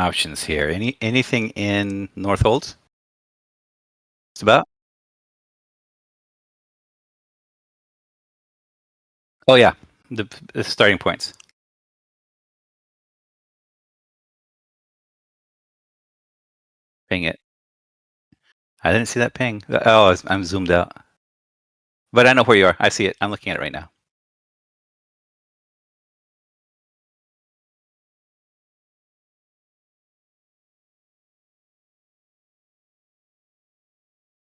options here. Anything in Northolds? It's about. Oh yeah, the starting points. Ping it. I didn't see that ping. Oh, I'm zoomed out. But I know where you are. I see it. I'm looking at it right now.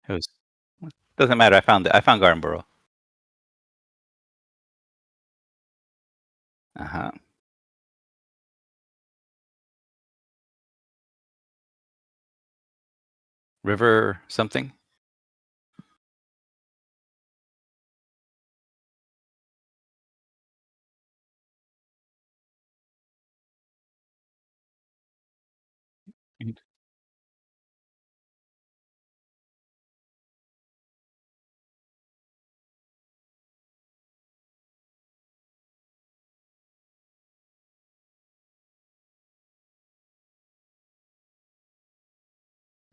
It was. Doesn't matter. I found it. I found Gardenboro. Uh huh. River something.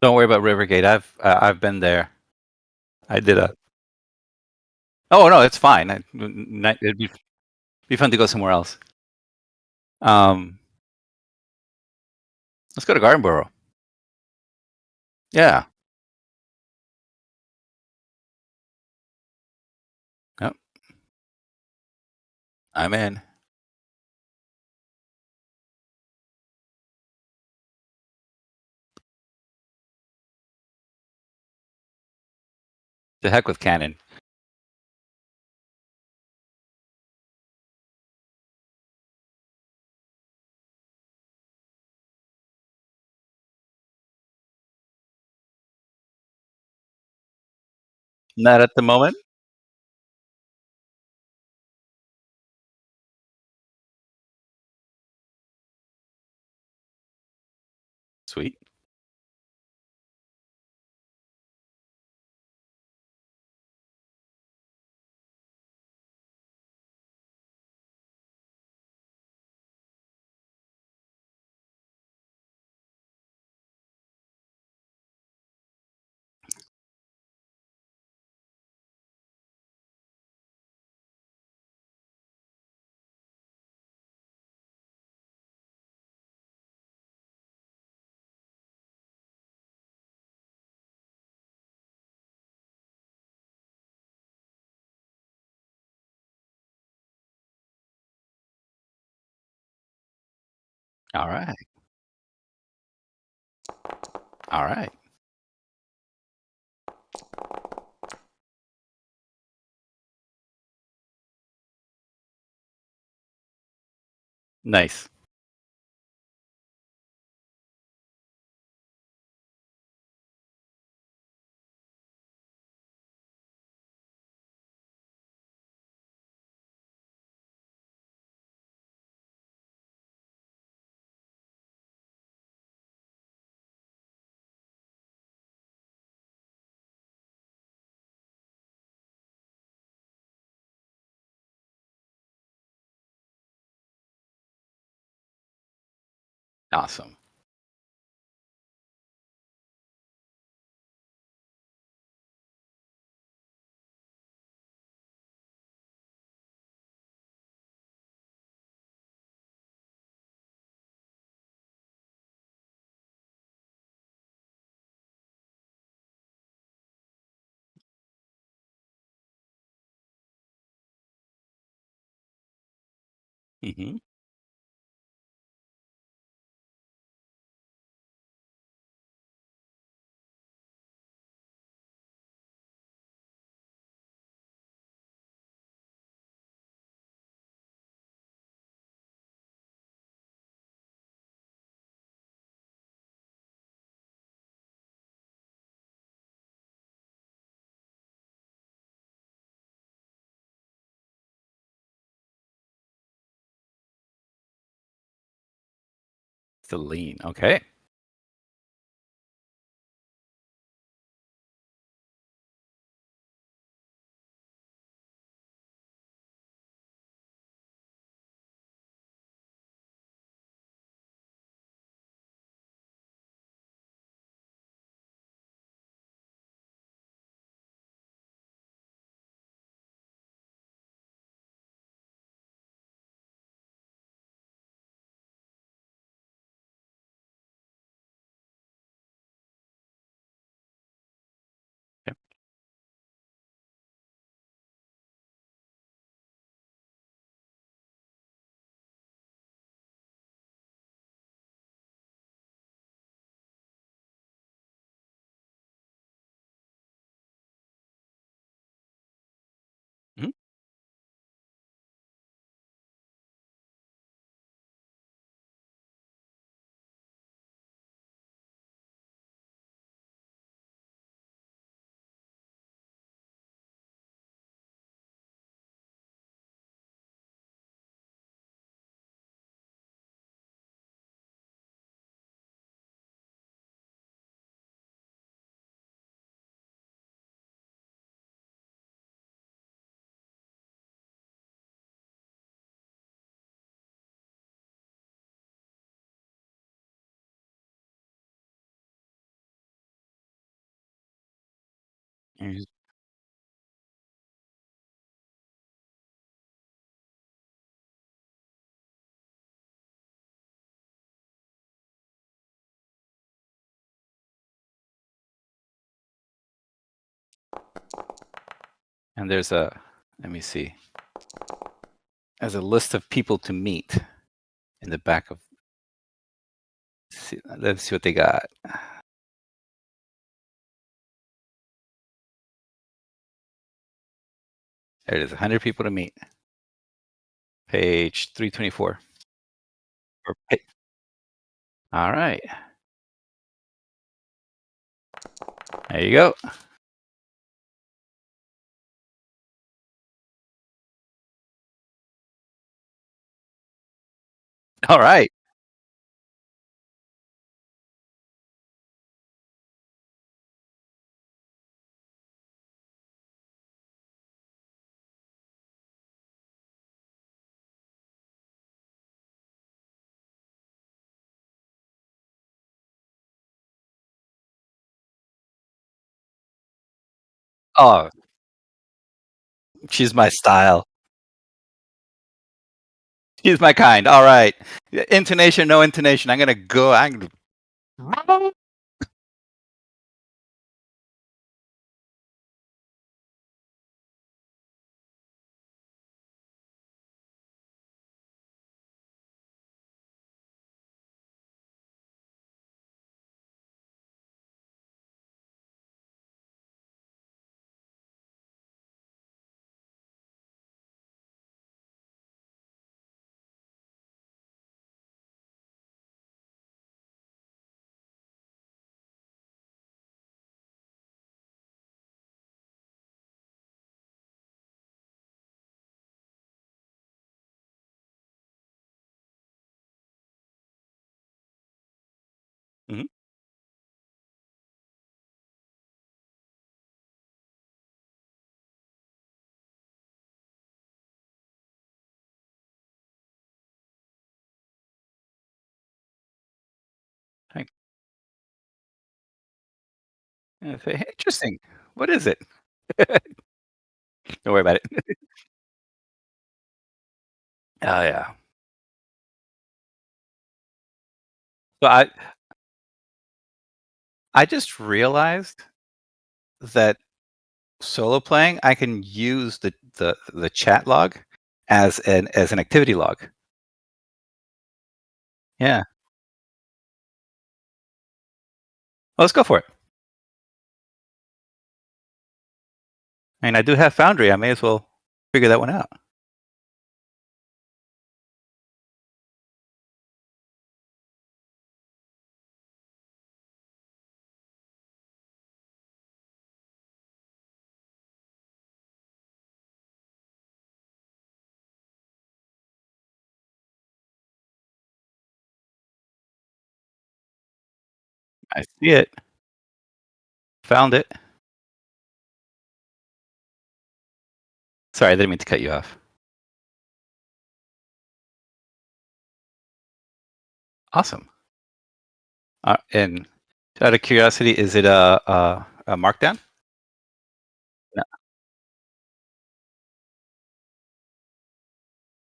Don't worry about Rivergate. I've been there. I did a. Oh no, it's fine. It'd be fun to go somewhere else. Um, let's go to Gardenboro. Yeah. Yep. I'm in. The heck with Canon. Not at the moment. Sweet. All right. All right. Nice. Awesome. Hmm. The lean. Okay. Mhm. And there's a, let me see, there's a list of people to meet in the back of, let's see what they got. There it is, 100 people to meet. Page 324. All right. There you go. All right. Oh, she's my style. She's my kind. All right. Intonation, no intonation. I'm gonna go. I'm. Mhm. Thank- I say, "Hey, interesting. What is it?" Don't worry about it. Oh yeah. So I just realized that solo playing, I can use the chat log as an activity log. Yeah. Well, let's go for it. I mean, I do have Foundry. I may as well figure that one out. I see it. Found it. Sorry, I didn't mean to cut you off. Awesome. And out of curiosity, is it a markdown? No.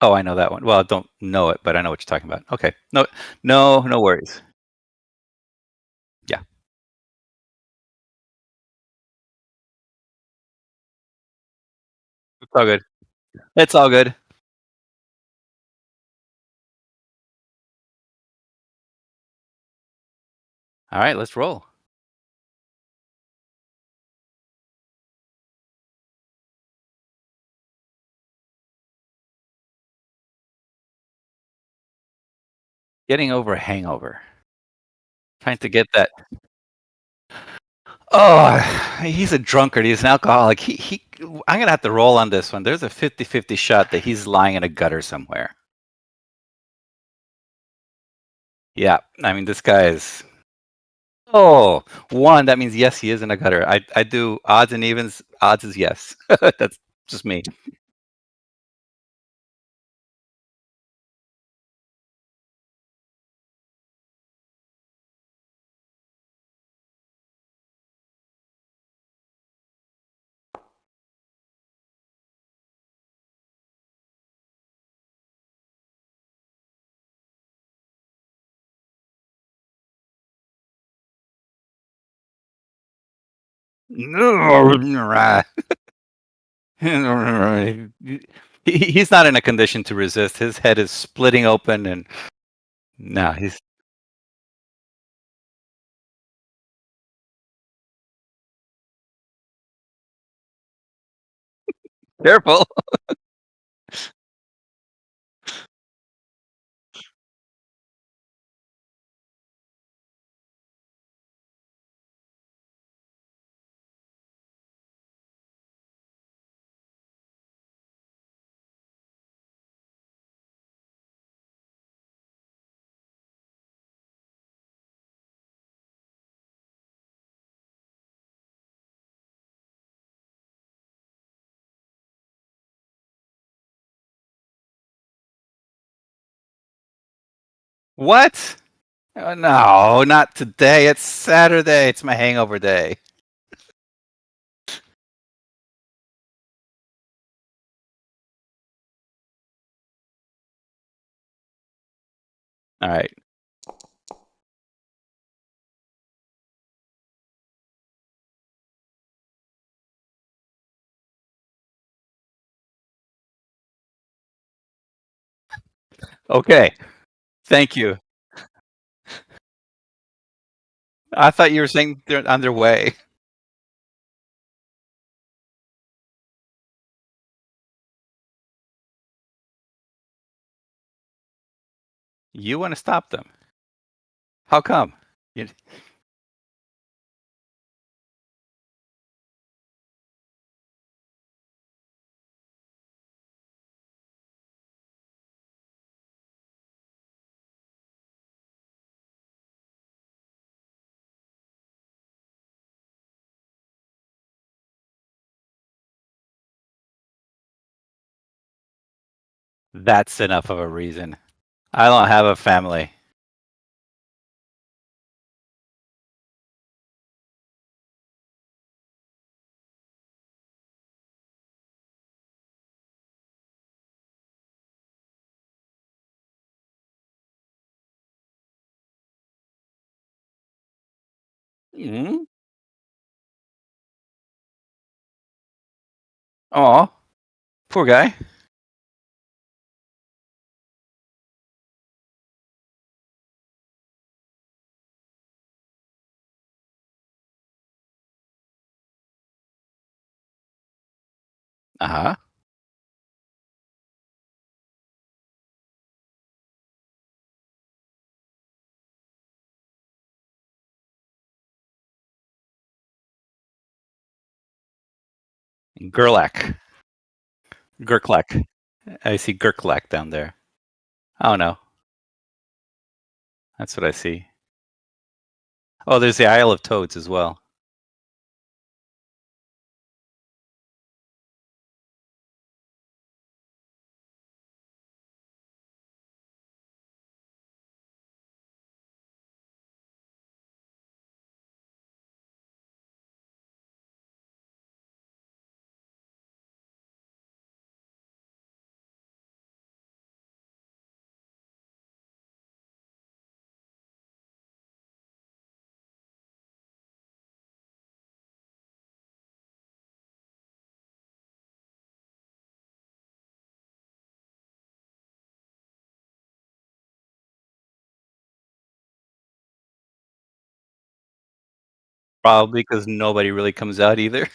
Oh, I know that one. Well, I don't know it, but I know what you're talking about. Okay. No, no worries. Yeah, it's all good. It's all good. All right, let's roll. Getting over a hangover. Trying to get that. Oh, he's a drunkard. He's an alcoholic. I'm gonna have to roll on this one. There's a 50-50 shot that he's lying in a gutter somewhere. Yeah, I mean, this guy is. Oh, one. That means yes, he is in a gutter. I do odds and evens. Odds is yes. That's just me. He's not in a condition to resist. His head is splitting open, and no, he's careful. What? Oh, no, not today. It's Saturday. It's my hangover day. All right. Okay. Thank you. I thought you were saying they're on their way. You want to stop them. How come? You, that's enough of a reason. I don't have a family. Mm? Oh, poor guy. Uh-huh. Gerlach. Gerklach. I see Gerklach down there. Oh no, that's what I see. Oh, there's the Isle of Toads as well. Probably because nobody really comes out either.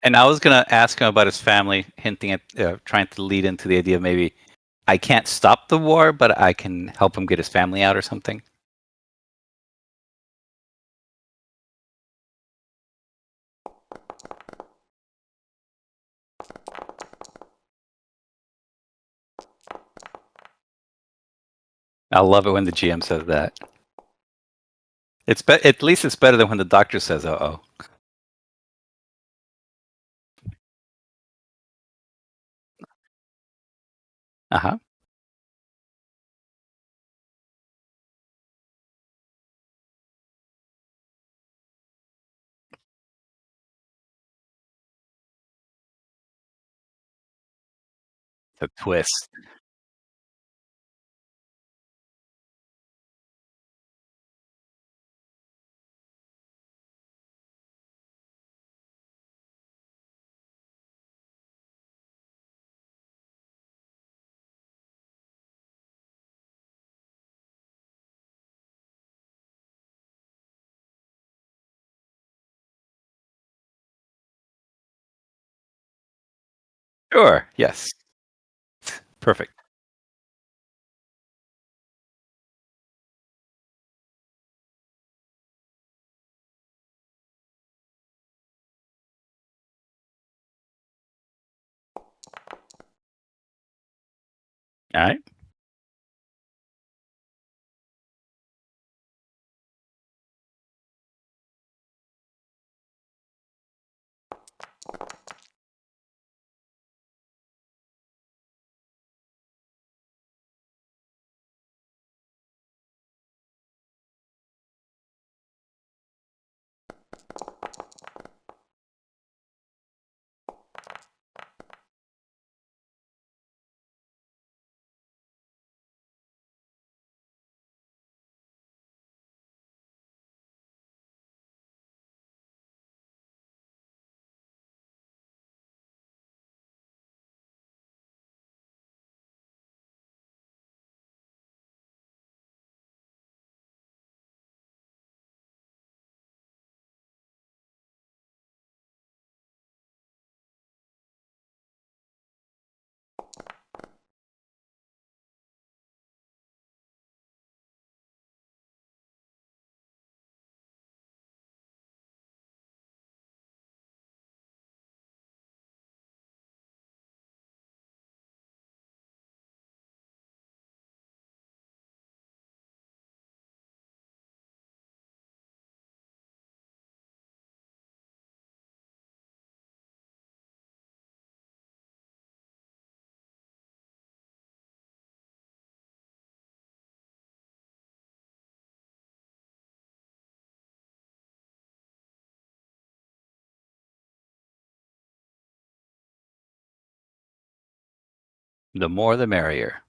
And I was gonna ask him about his family, hinting at trying to lead into the idea of maybe I can't stop the war, but I can help him get his family out or something. I love it when the GM says that. At least it's better than when the doctor says, "Uh-oh." Uh-huh. The twist. Sure, yes. Perfect. Alright. The more the merrier.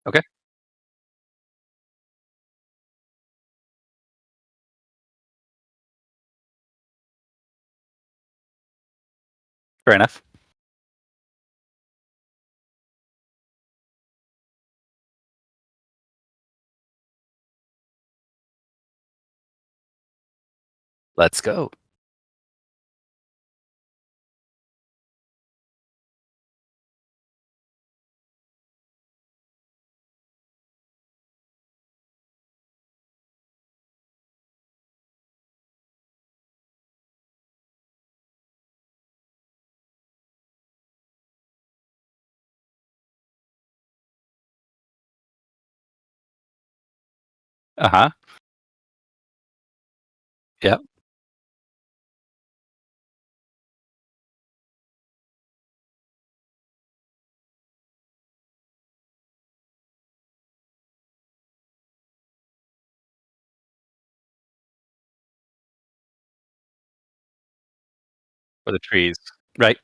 Okay, fair enough. Let's go. Uh-huh. Yep, for the trees. Right.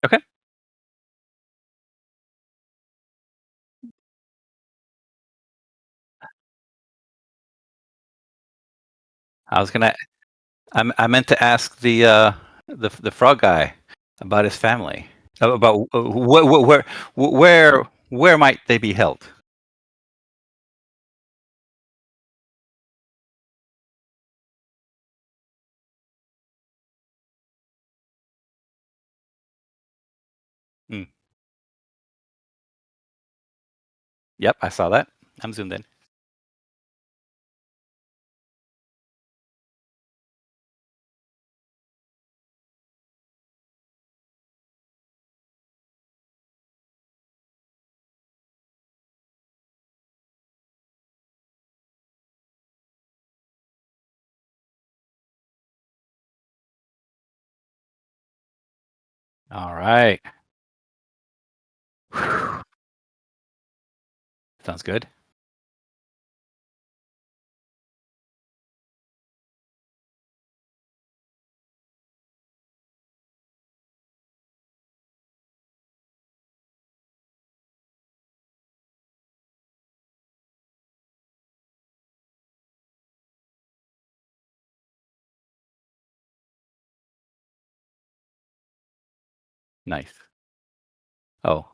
Okay. I was gonna I meant to ask the frog guy about his family. About where Where might they be held? Hmm. Yep, I saw that. I'm zoomed in. All right. Whew. Sounds good. Nice. Oh,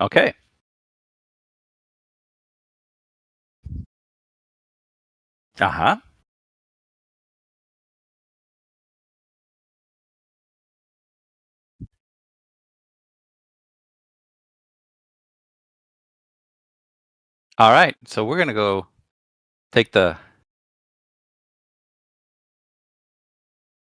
okay. Uh-huh. All right. So we're gonna go take the.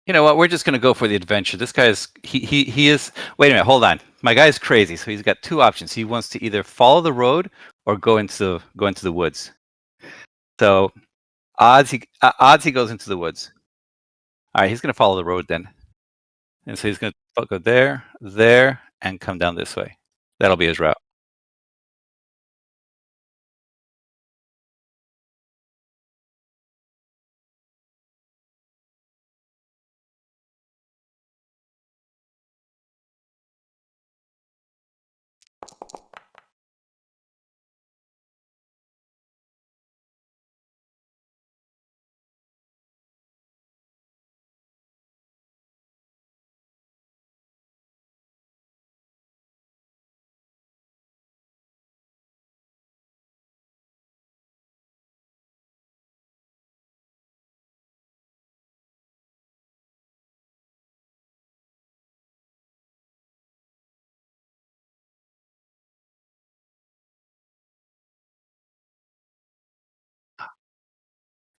You know what? We're just gonna go for the adventure. This guy's he is. Wait a minute. Hold on. My guy's crazy. So he's got two options. He wants to either follow the road or go into the woods. So odds he goes into the woods. All right. He's gonna follow the road then, and so he's gonna go there, there, and come down this way. That'll be his route.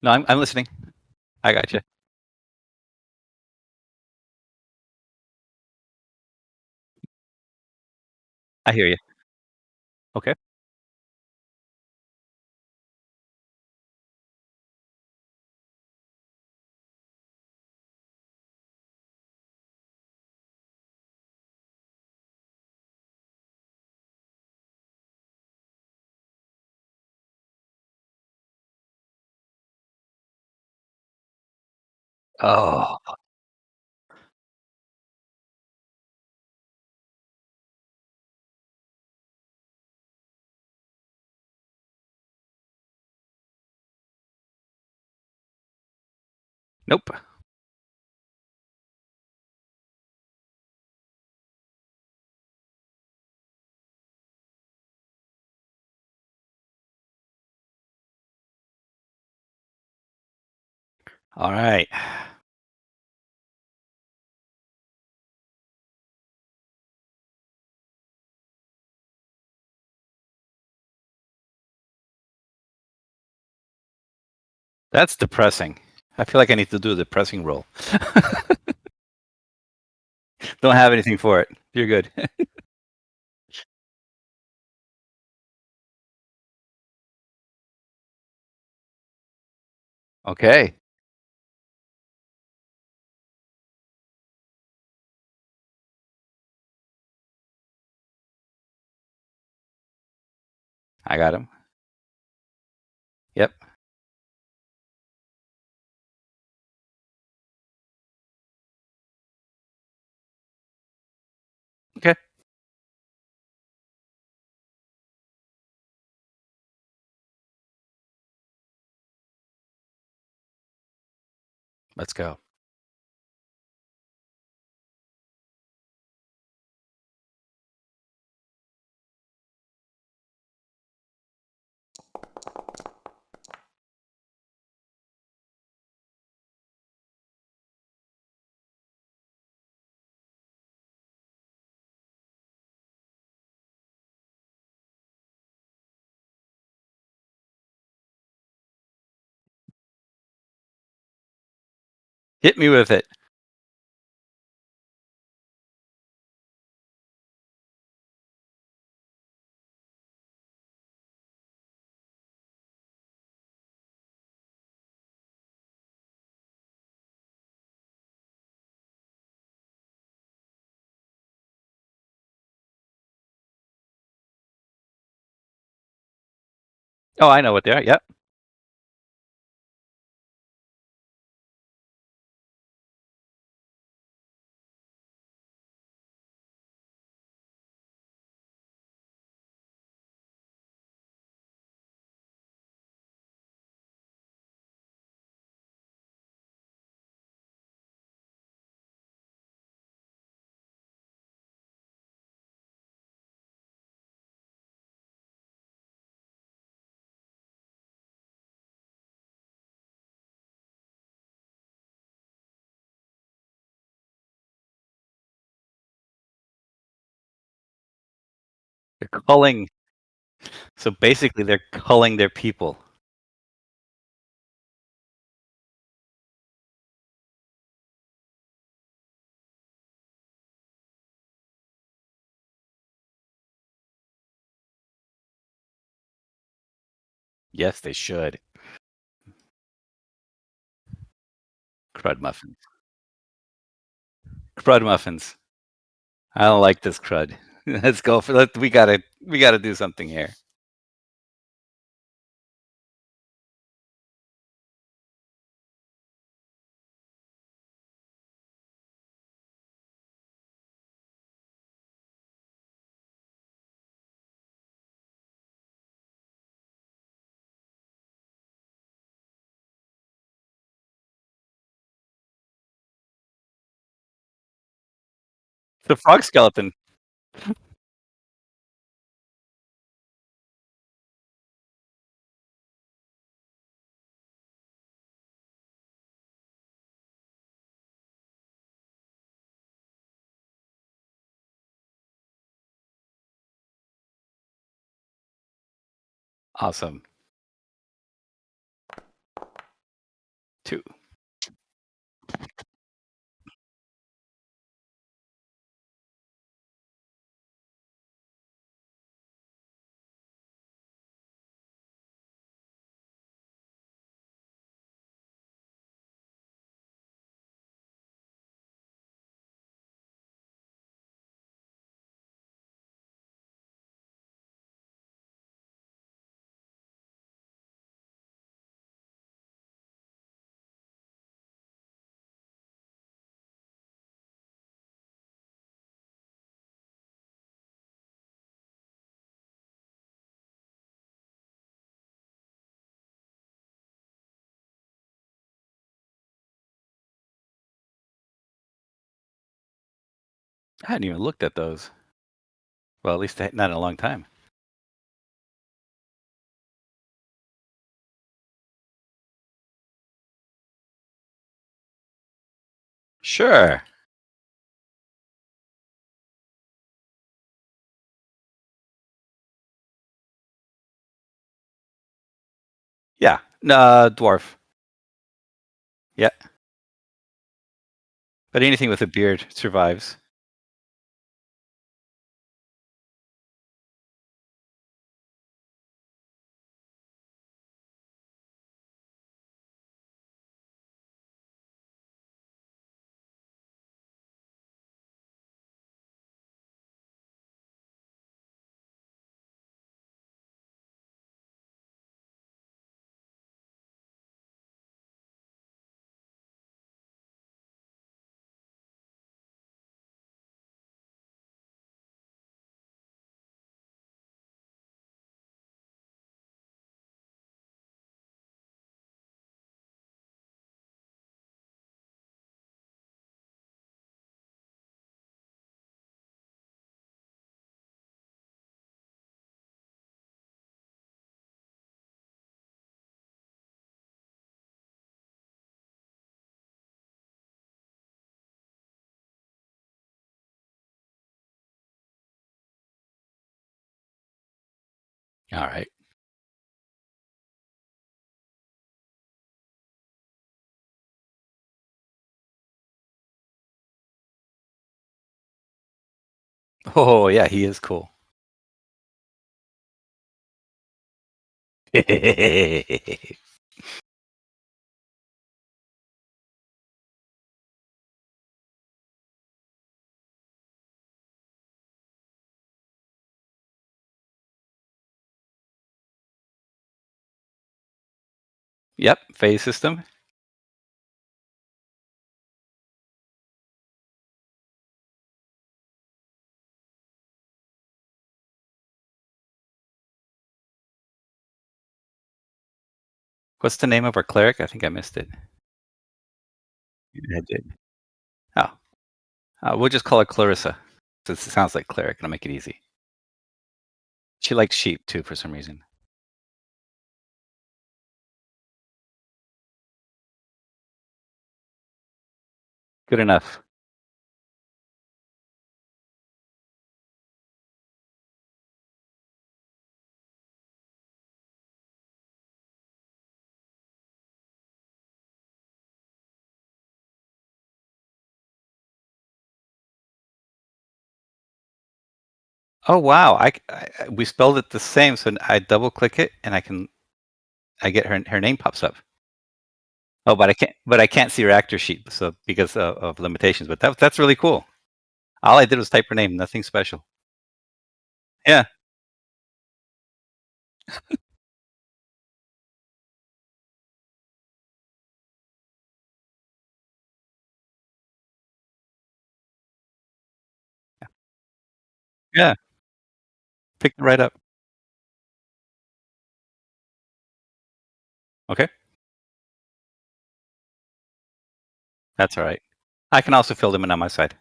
No, I'm listening. I got you. I hear you. Okay. Oh, nope. All right. That's depressing. I feel like I need to do a depressing roll. Don't have anything for it. You're good. Okay. I got him. Yep. Okay. Let's go. Hit me with it. Oh, I know what they are. Yep. They're culling. So basically, they're culling their people. Yes, they should. Crud muffins. Crud muffins. I don't like this crud. Let's go for that. We gotta do something here. The frog skeleton. Awesome. 2. I hadn't even looked at those. Well, at least not in a long time. Sure. Yeah. Dwarf. Yeah. But anything with a beard survives. All right. Oh yeah, he is cool. Yep, phase system. What's the name of our cleric? I think I missed it. Yeah, I did. Oh, we'll just call her Clarissa. Since it sounds like cleric, and I'll make it easy. She likes sheep too for some reason. Good enough. Oh wow, we spelled it the same, so I double click it and I get her name pops up. Oh, but I can't see her actor sheet, so because of limitations. But that's really cool. All I did was type her name, nothing special. Yeah, yeah, picked it right up. Okay, that's all right. I can also fill them in on my side.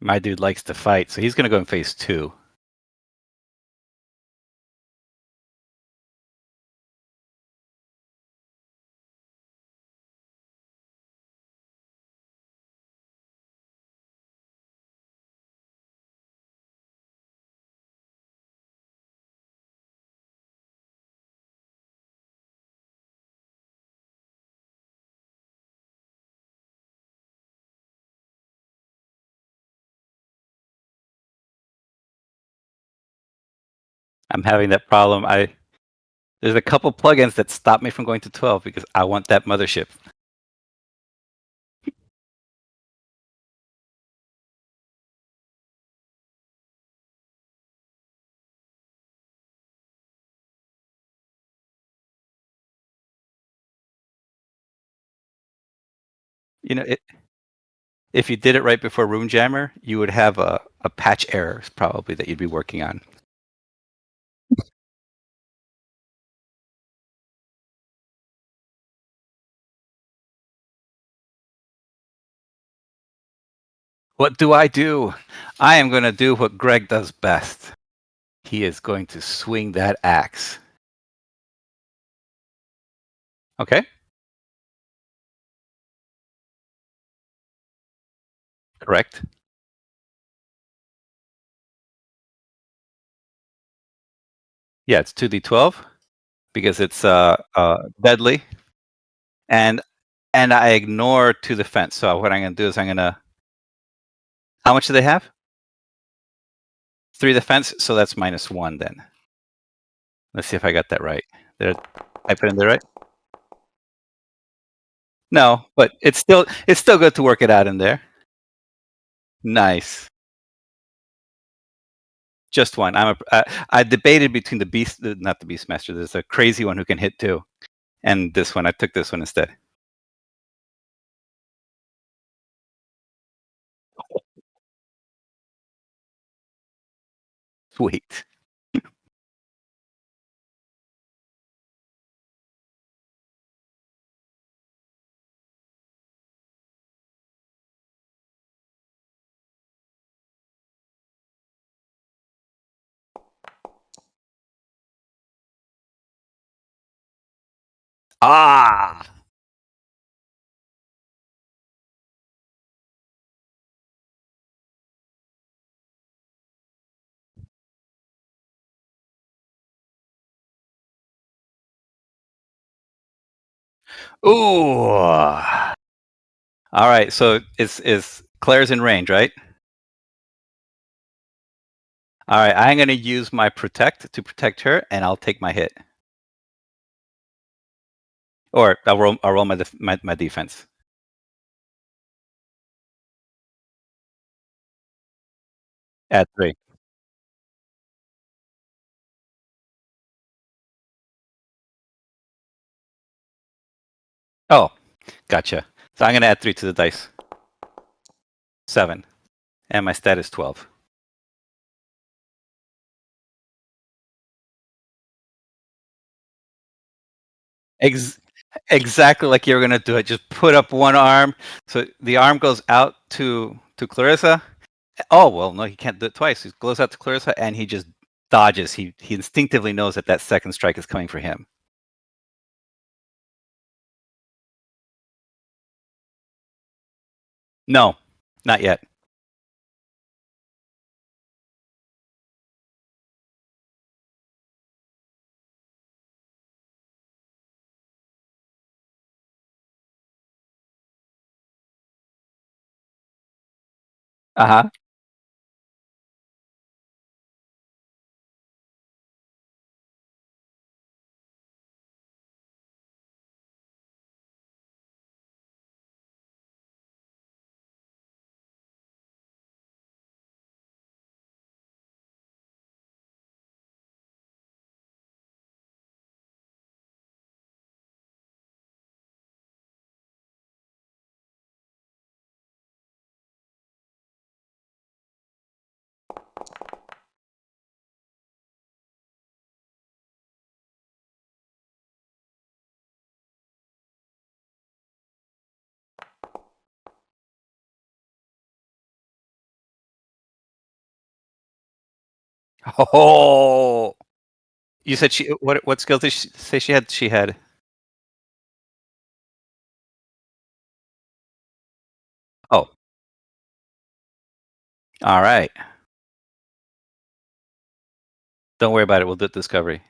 My dude likes to fight, so he's gonna go in phase two. I'm having that problem. I There's a couple plugins that stop me from going to 12 because I want that mothership. You know, if you did it right before RuneJammer, you would have a patch error probably that you'd be working on. What do I do? I am going to do what Greg does best. He is going to swing that axe. Okay, correct. Yeah, it's 2d12 because it's deadly, and I ignore to the fence. So what I'm going to do is I'm going to. How much do they have? 3 defense, so that's -1 then. Let's see if I got that right. Did I put in there right? No, but it's still good to work it out in there. Nice. Just 1. I debated between the beast not the Beastmaster, there's a crazy one who can hit 2, and this one. I took this one instead. Sweet. Ah! Ooh! All right, so is Claire's in range, right? All right, I'm gonna use my protect to protect her, and I'll take my hit. Or I'll roll my defense. At 3. Oh, gotcha. So I'm gonna add 3 to the dice. 7. And my stat is 12. Ex- exactly like you were gonna do it. Just put up one arm. So the arm goes out to Clarissa. Oh well, no, he can't do it twice. He goes out to Clarissa and he just dodges. He instinctively knows that that second strike is coming for him. No, not yet. Uh huh. Oh, you said she what skills did she say she had? She had. Oh, all right. Don't worry about it. We'll do discovery.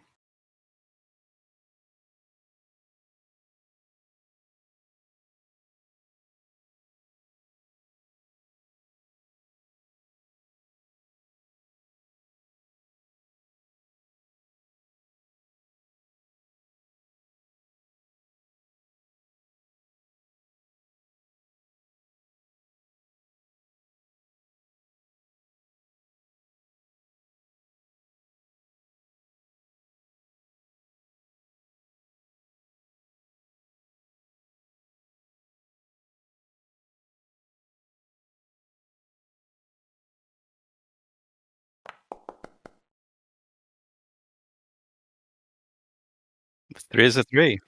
Three is a three.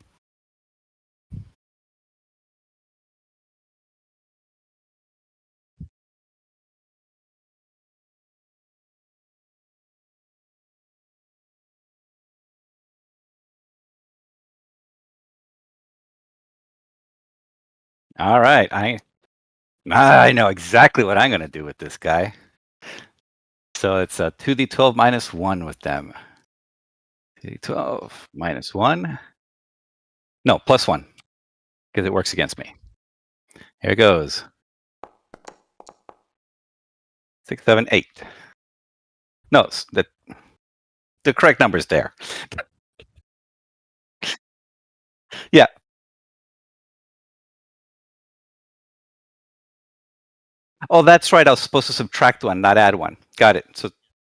All right. I know exactly what I'm gonna do with this guy. So it's a 2d12 minus 1 with them. 2d12 minus 1. No, plus 1 because it works against me. Here it goes. 6, 7, 8. No, the correct number is there. Yeah. Oh, that's right. I was supposed to subtract 1, not add 1. Got it.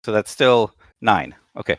So that's still 9. Okay.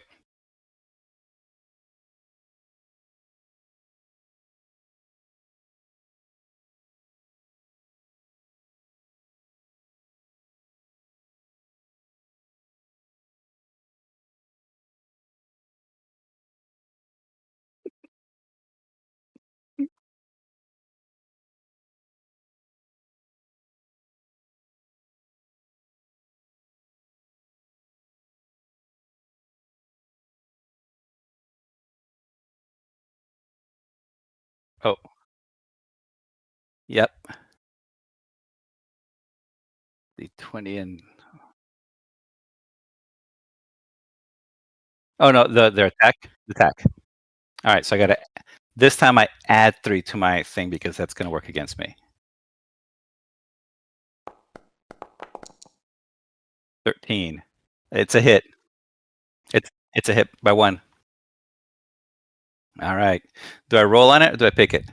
Yep. The 20 and oh no, their attack? The attack. All right, so I gotta this time I add 3 to my thing because that's gonna work against me. 13. It's a hit. It's a hit by 1. All right. Do I roll on it or do I pick it?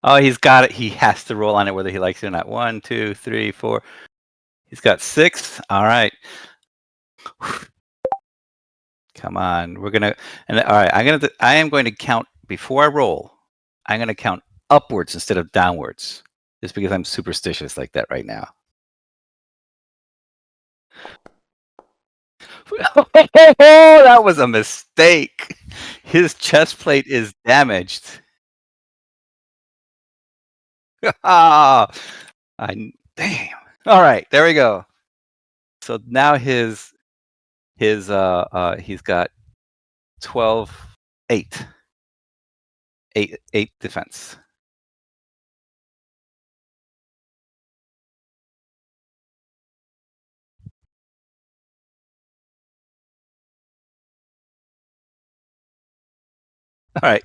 Oh, he's got it. He has to roll on it whether he likes it or not. 1, 2, 3, 4. He's got 6. All right. Come on. We're gonna and all right. I am going to count before I roll. I'm gonna count upwards instead of downwards, just because I'm superstitious like that right now. That was a mistake. His chest plate is damaged. Ah, I damn. All right, there we go. So now he's got 12, 8, 8 defense. All right.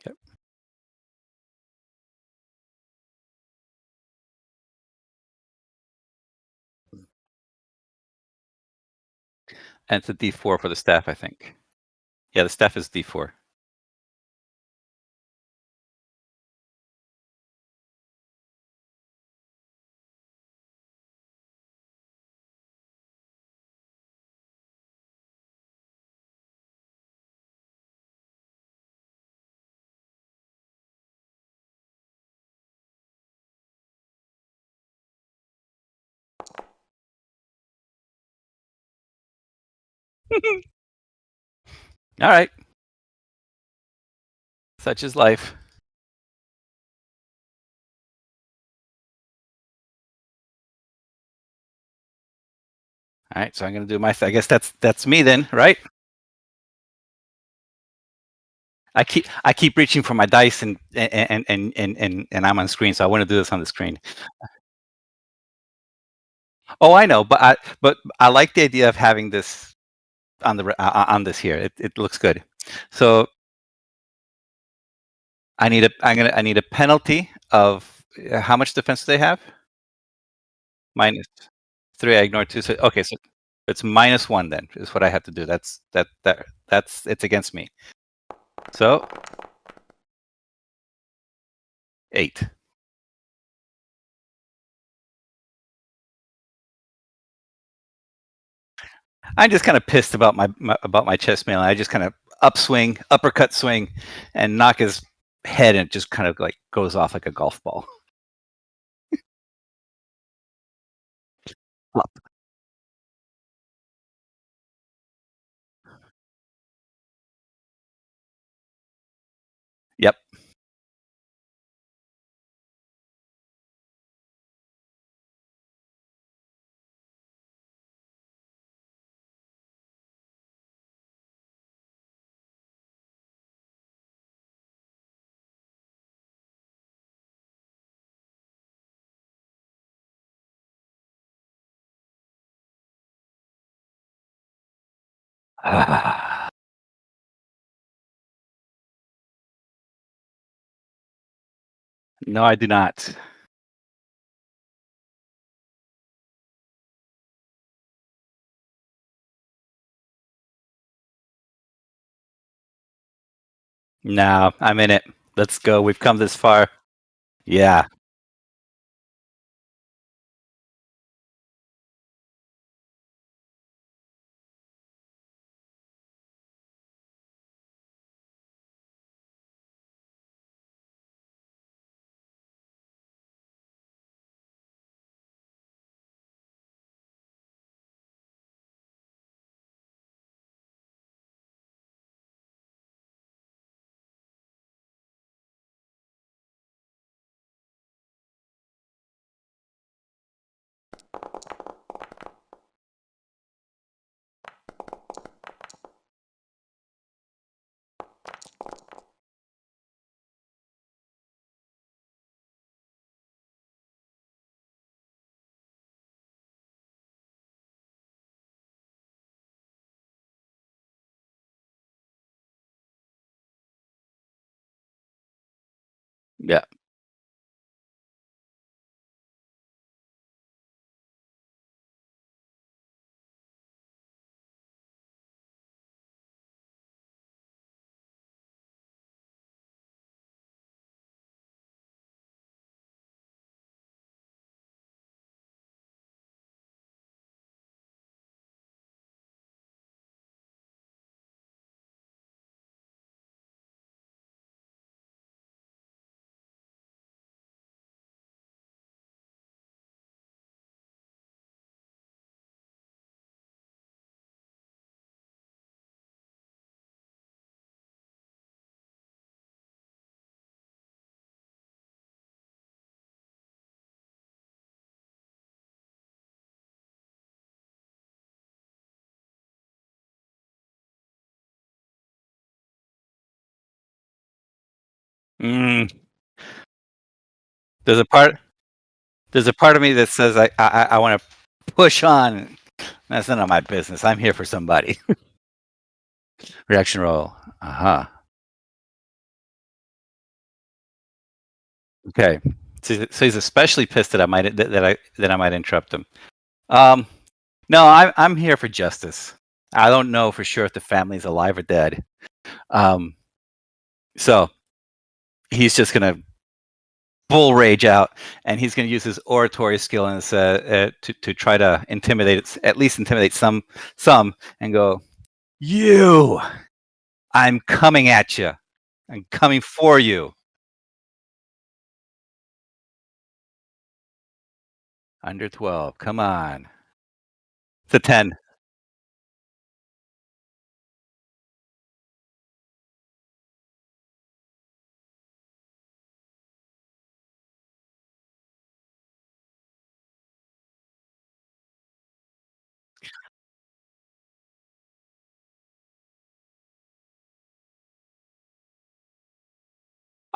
Yep. And it's a D4 for the staff, I think. Yeah, the staff is D4. All right. Such is life. All right, so I'm gonna do my. I guess that's me then, right? I keep reaching for my dice and I'm on screen, so I want to do this on the screen. Oh, I know, but I like the idea of having this on this here. It looks good. So I need a penalty of how much defense do they have? -3. I ignored 2. So okay, so it's -1 then is what I have to do. That's it's against me. So 8. I'm just kind of pissed about about my chest mail. I just kind of upswing, uppercut swing, and knock his head, and it just kind of like goes off like a golf ball. Up. Yep. Ah, no, I do not. No, I'm in it. Let's go. We've come this far. Yeah. Yeah. Mm, there's a part there's a part of me that says I wanna push on. That's none of my business. I'm here for somebody. Reaction roll. Uh-huh. Okay. So he's especially pissed that I might interrupt him. Um, no, I'm here for justice. I don't know for sure if the family's alive or dead. Um, so he's just gonna bull rage out, and he's gonna use his oratory skill and to try to at least intimidate some, and go, "You, I'm coming at you. I'm coming for you." Under 12. Come on. It's a 10.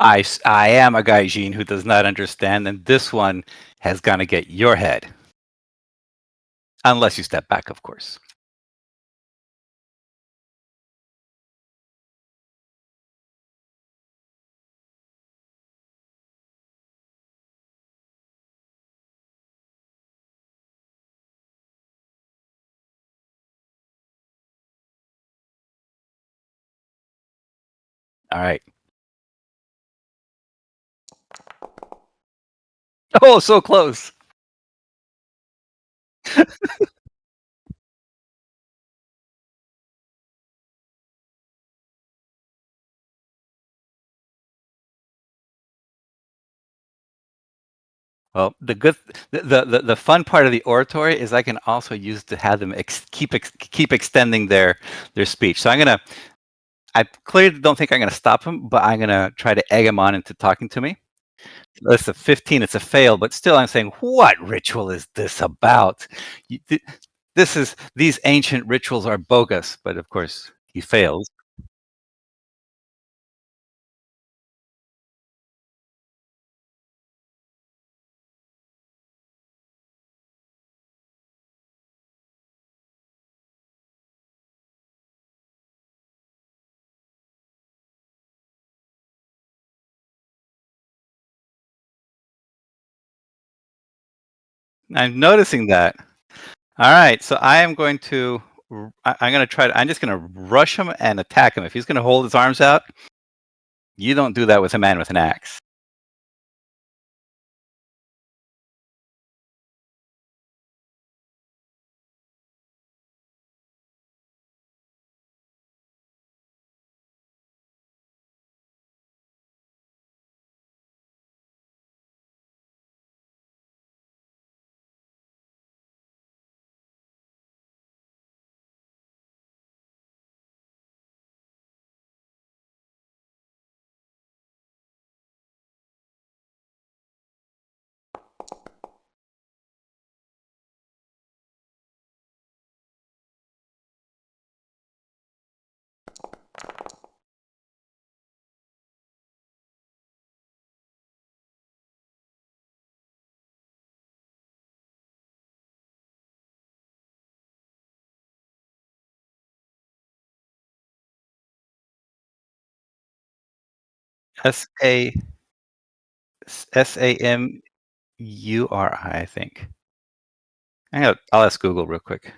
I am a gaijin who does not understand, and this one has gonna get your head. Unless you step back, of course. All right. Oh, so close. Well, the fun part of the oratory is I can also use to have them keep extending their speech. So I clearly don't think I'm gonna stop him, but I'm gonna try to egg him on into talking to me. That's a 15. It's a fail, but still, I'm saying, what ritual is this about? You- th- these ancient rituals are bogus. But of course, he fails. I'm noticing that. All right, so I am going to. I'm going to try. I'm just going to rush him and attack him. If he's going to hold his arms out, you don't do that with a man with an axe. S A Samuri, I think. I'll ask Google real quick.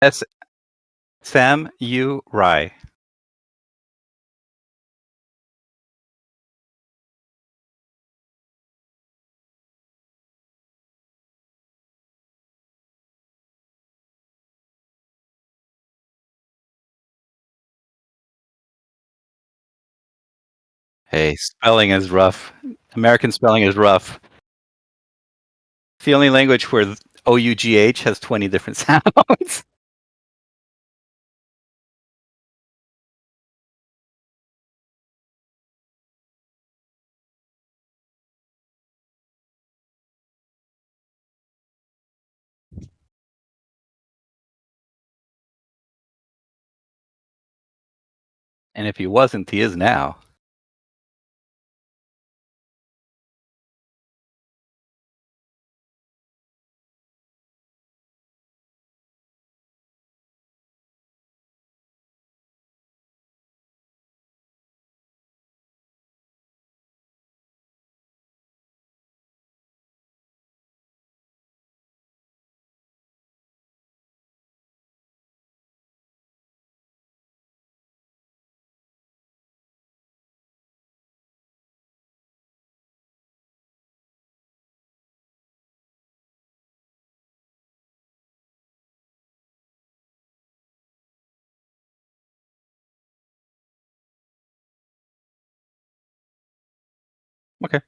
S Samuri. Hey, spelling is rough. American spelling is rough. It's the only language where OUGH has 20 different sounds. And if he wasn't, he is now. Okay.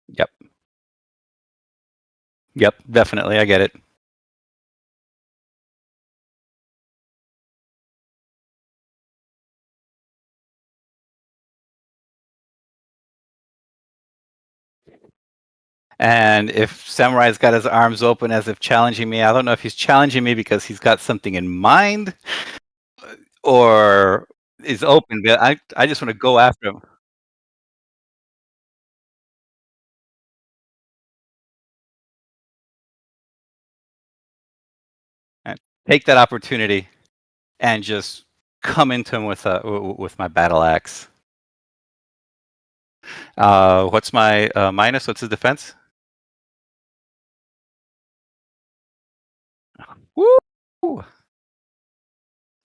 Yep. Yep. Definitely. I get it. And if Samurai's got his arms open as if challenging me, I don't know if he's challenging me because he's got something in mind or is open. But I just want to go after him. And take that opportunity and just come into him with my battle axe. What's my minus? What's his defense? Woo!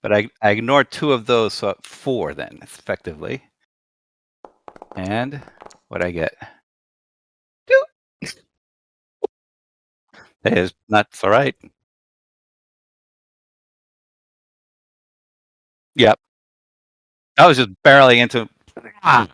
But I ignored two of those, so 4 then, effectively. And what I get? Two. That is that's all right. Yep. I was just barreling into. Ah.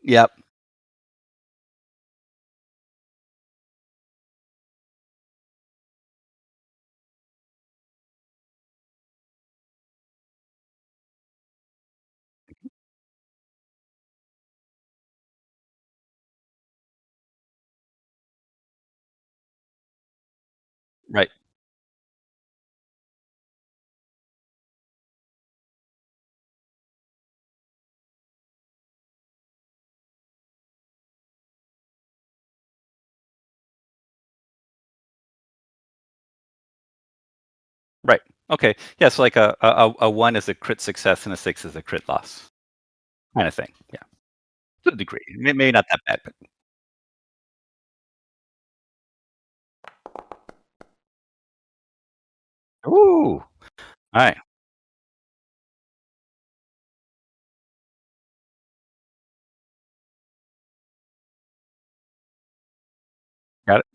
Yep. Right. Right. Okay. Yeah. So like a 1 is a crit success and a 6 is a crit loss, kind of thing. Yeah. To a degree. Maybe not that bad, but ooh. All right. Got it.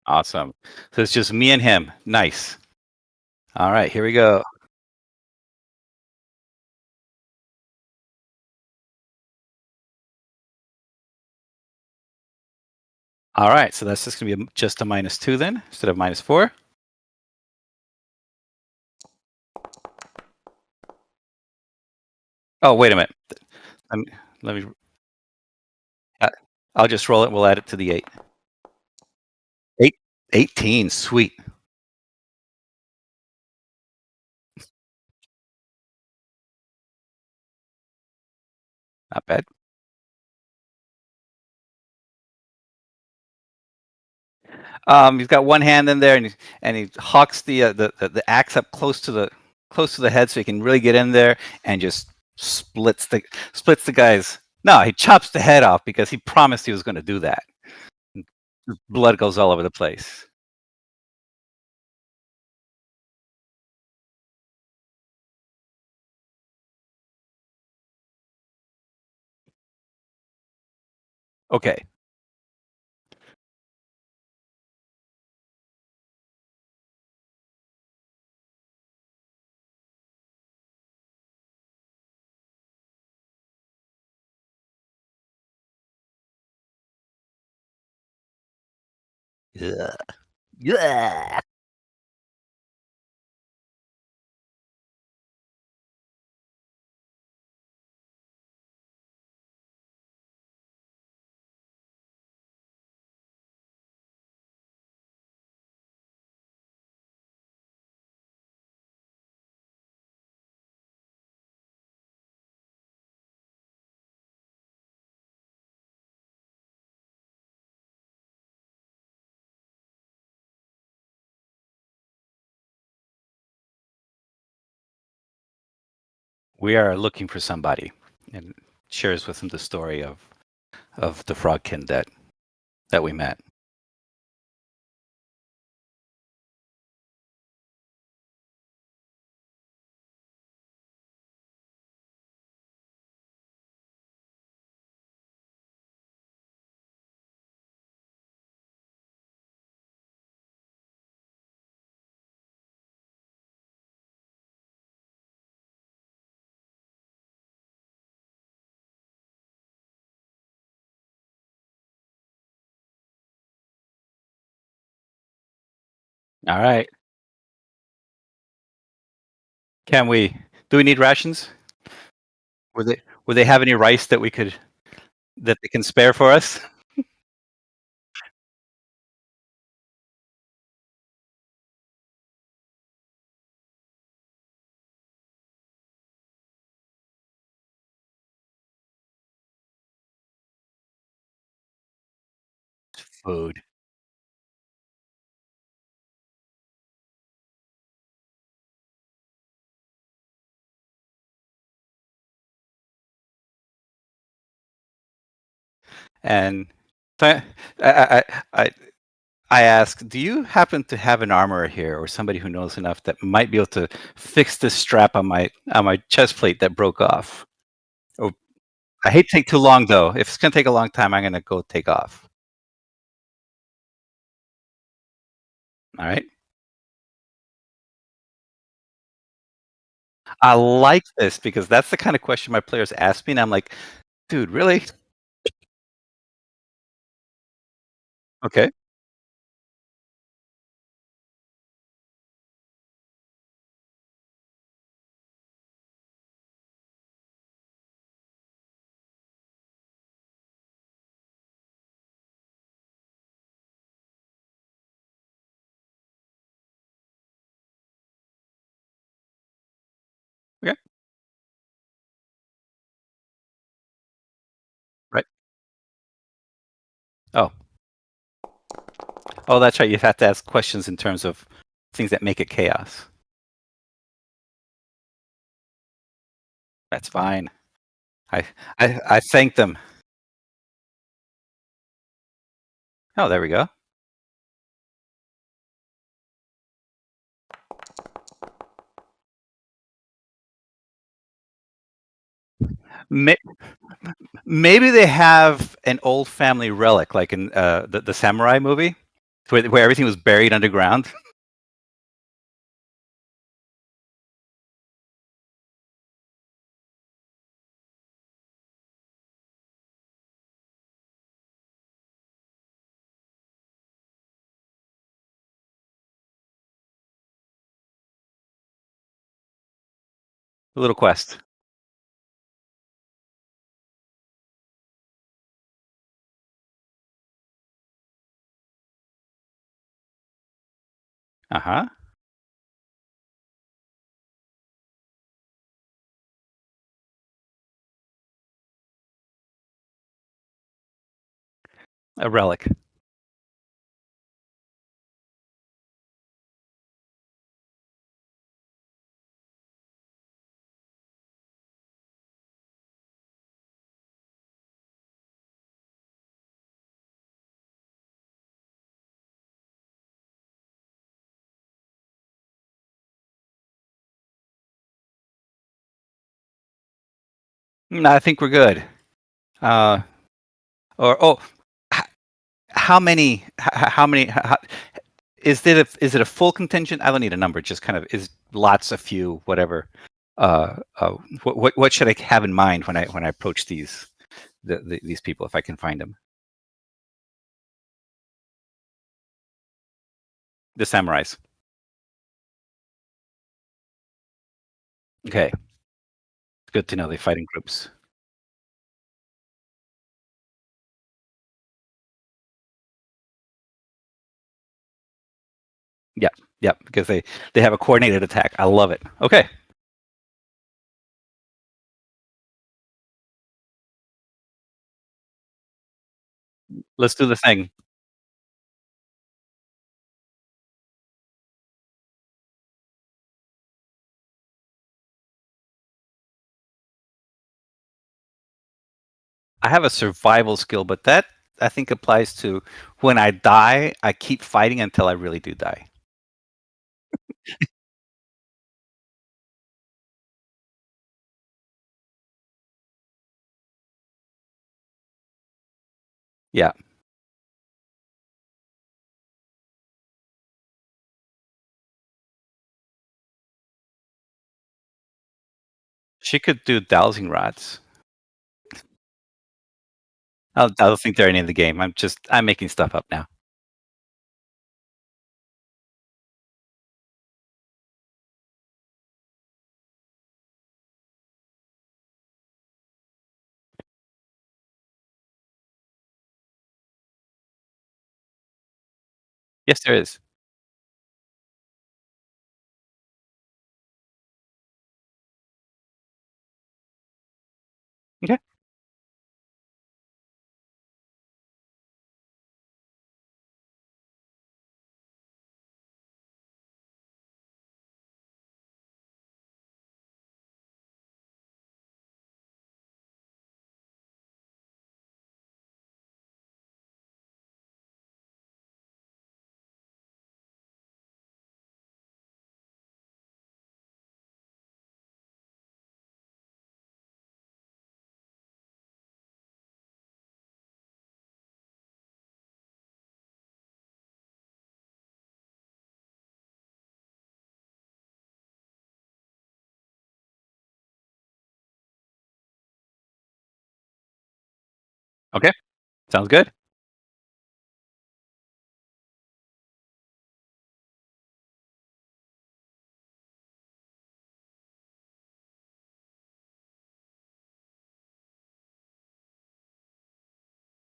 Awesome. So it's just me and him. Nice. All right, here we go. All right, so that's just gonna be just a -2 then instead of -4. Oh, wait a minute. Let me, let me. Uh, I'll just roll it. We'll add it to the 8. 8, 18. Sweet. Not bad. He's got one hand in there, and he hawks the axe up close to the head, so he can really get in there and just splits the guy's. No, he chops the head off because he promised he was going to do that. Blood goes all over the place. Okay, yeah, yeah. We are looking for somebody, and shares with him the story of the frogkin that we met. All right, can we? Do we need rations? Would they have any rice that we could that they can spare for us? Food. And so I, I, I ask, do you happen to have an armorer here or somebody who knows enough that might be able to fix this strap on my chest plate that broke off? Oh, I hate to take too long though. If it's gonna take a long time, I'm gonna go take off. All right. I like this because that's the kind of question my players ask me, and I'm like, dude, really? Okay. Okay. Right. Oh, oh, that's right. You have to ask questions in terms of things that make it chaos. That's fine. I I thank them. Oh, there we go. May Maybe they have an old family relic like in, the samurai movie, where everything was buried underground. A little quest. Uh-huh. A relic. No, I think we're good. Uh, or h- how many? How many? Is it a full contingent? I don't need a number. Just kind of is lots, a few, whatever. Uh, uh, what should I have in mind when I approach these people if I can find them? The samurais. Okay, good to know they fight in groups. Yep, yep, because they have a coordinated attack. I love it. Okay, let's do the thing. I have a survival skill, but that I think applies to when I die, I keep fighting until I really do die. Yeah, she could do dowsing rods. I don't think they're any in the game. I'm making stuff up now. Yes, there is. Okay. Okay. Sounds good.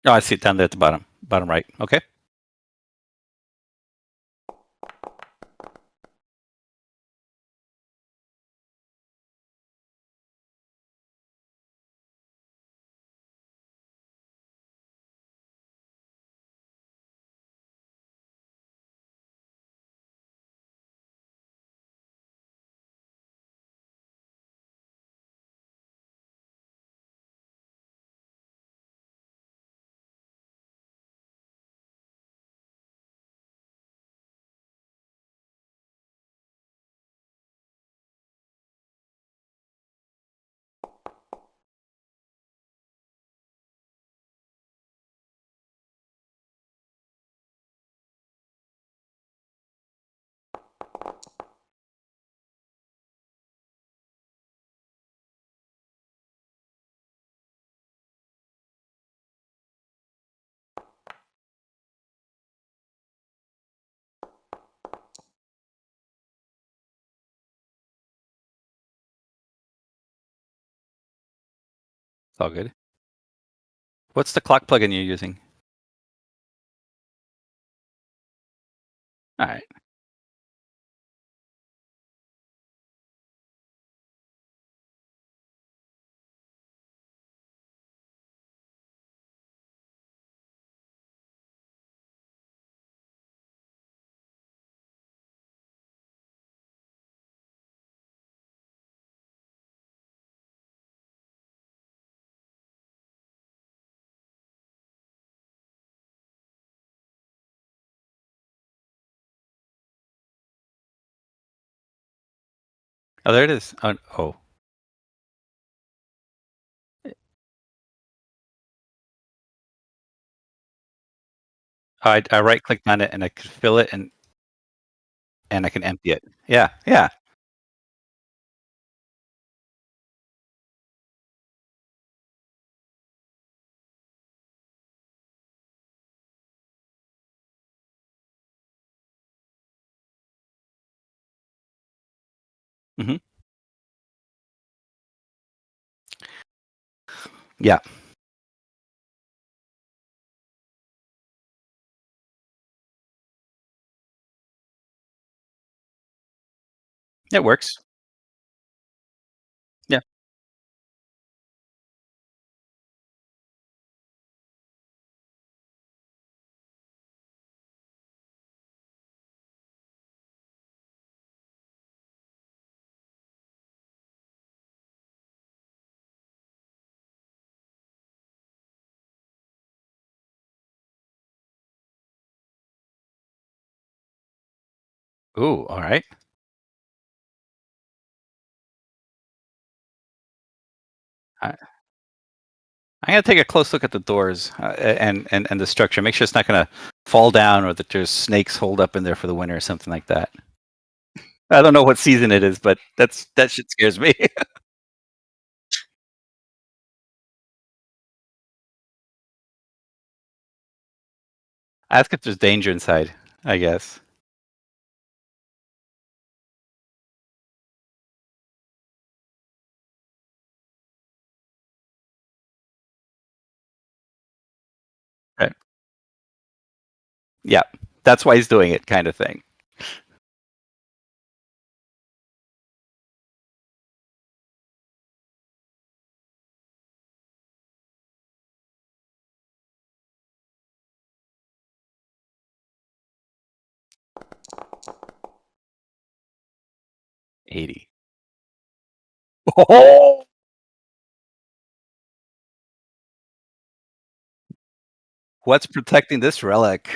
Oh, I see it down there at the bottom right. Okay. All good. What's the clock plugin you're using? All right. Oh, there it is. Oh. I right clicked on it and I could fill it and I can empty it. Yeah, yeah. Hmm. Yeah, it works. Yeah. Ooh, all right. I, I'm gonna take a close look at the doors and the structure. Make sure it's not gonna fall down or that there's snakes holed up in there for the winter or something like that. I don't know what season it is, but that shit scares me. Ask if there's danger inside, I guess. Right. Yeah, that's why he's doing it, kind of thing. '80. Oh! What's protecting this relic?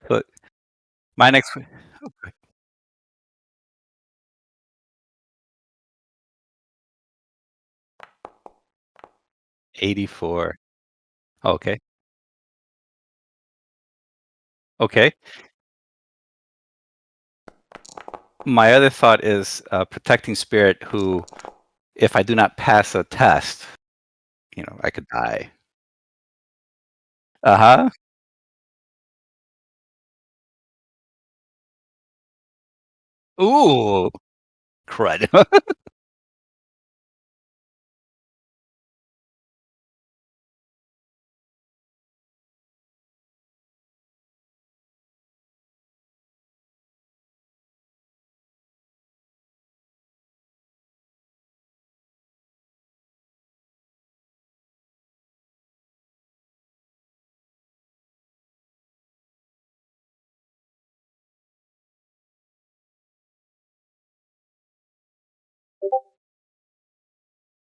But my next 84. Okay. Okay. My other thought is protecting spirit who, if I do not pass a test, I could die. Uh-huh. Ooh, crud.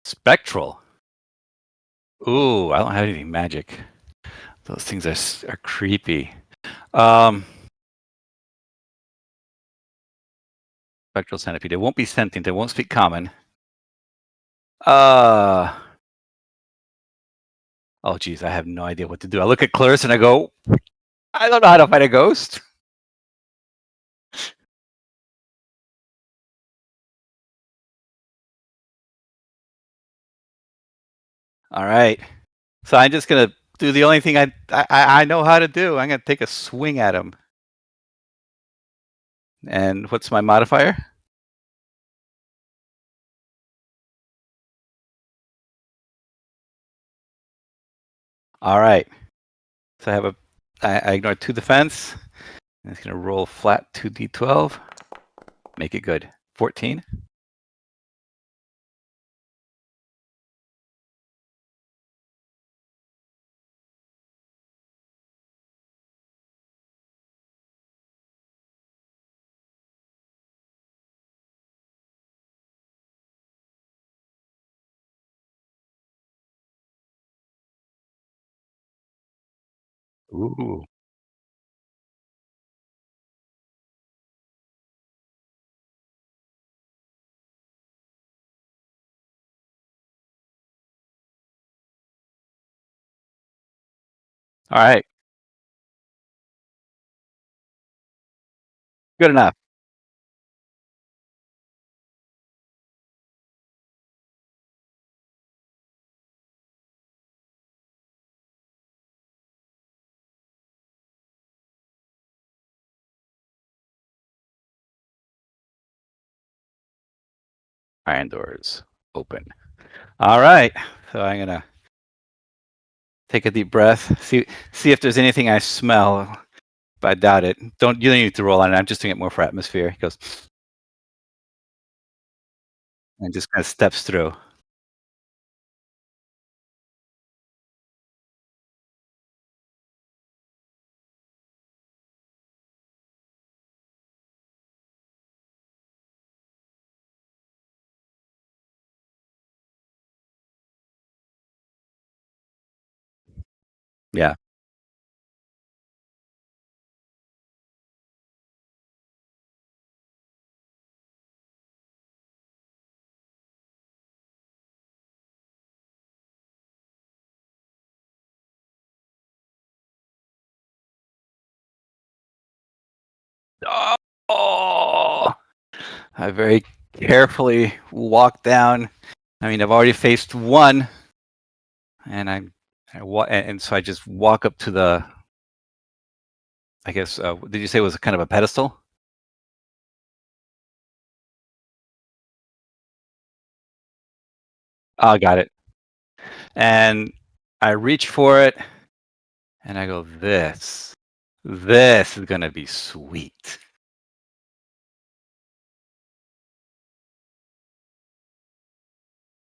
Spectral. Ooh, I don't have any magic. Those things are creepy. Um, Spectral centipede. It won't be sentient. It won't speak common. Uh, oh, geez, I have no idea what to do. I look at Clarissa and I go, I don't know how to fight a ghost. All right. So I'm just gonna do the only thing I know how to do. I'm gonna take a swing at him. And what's my modifier? All right. So I ignore 2 defense. And it's gonna roll flat 2d12. Make it good. 14. Ooh. All right. Good enough. Iron doors open. All right. So I'm gonna take a deep breath. See if there's anything I smell. But I doubt it. You don't need to roll on it. I'm just doing it more for atmosphere. He goes and just kind of steps through. Yeah. Oh! I very carefully walk down. I mean, I've already faced one, and and so I just walk up to the. I guess did you say it was kind of a pedestal? Oh, got it. And I reach for it, and I go, this is gonna be sweet,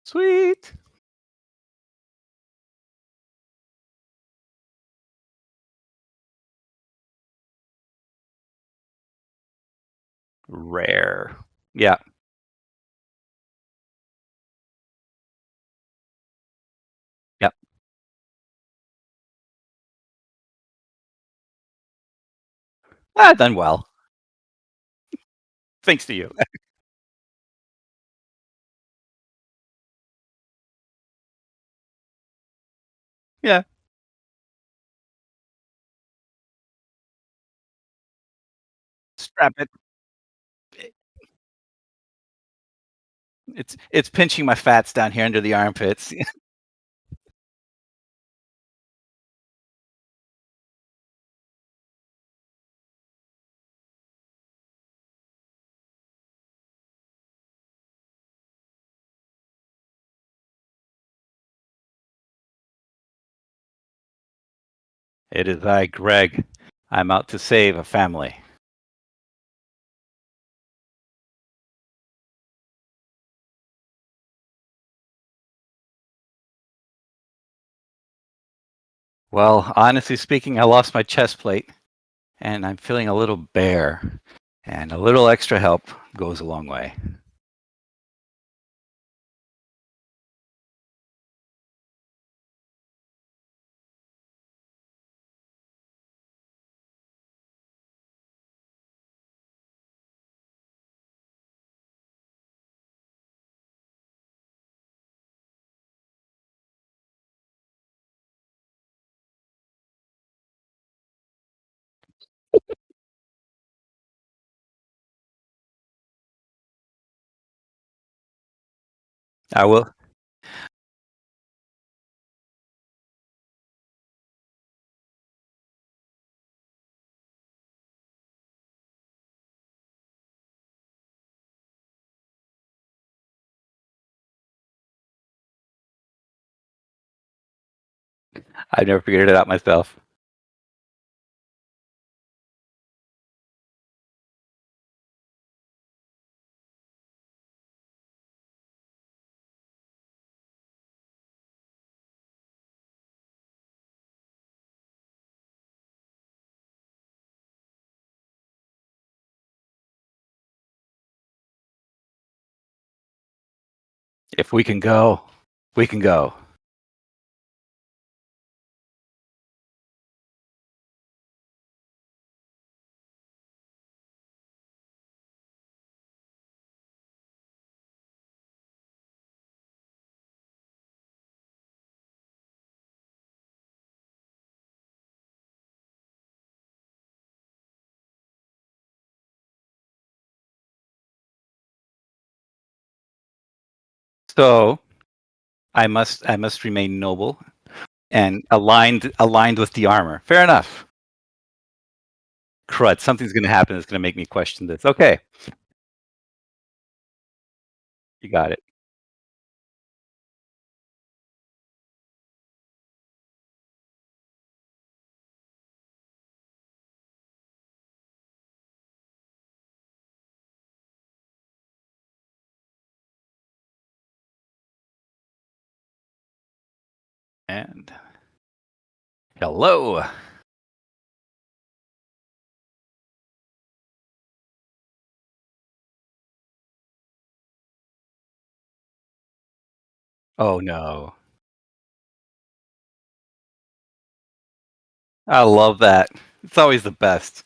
sweet, rare. Yeah, yep. Done well. Thanks to you. Yeah, strap it. It's pinching my fats down here under the armpits. It is I, Greg. I'm out to save a family. Well, honestly speaking, I lost my chest plate and I'm feeling a little bare, and a little extra help goes a long way. I will I've never figured it out myself. If we can go, we can go. So I must remain noble and aligned with the armor. Fair enough. Crud, something's gonna happen that's gonna make me question this. Okay, you got it. And hello. Oh no. I love that. It's always the best.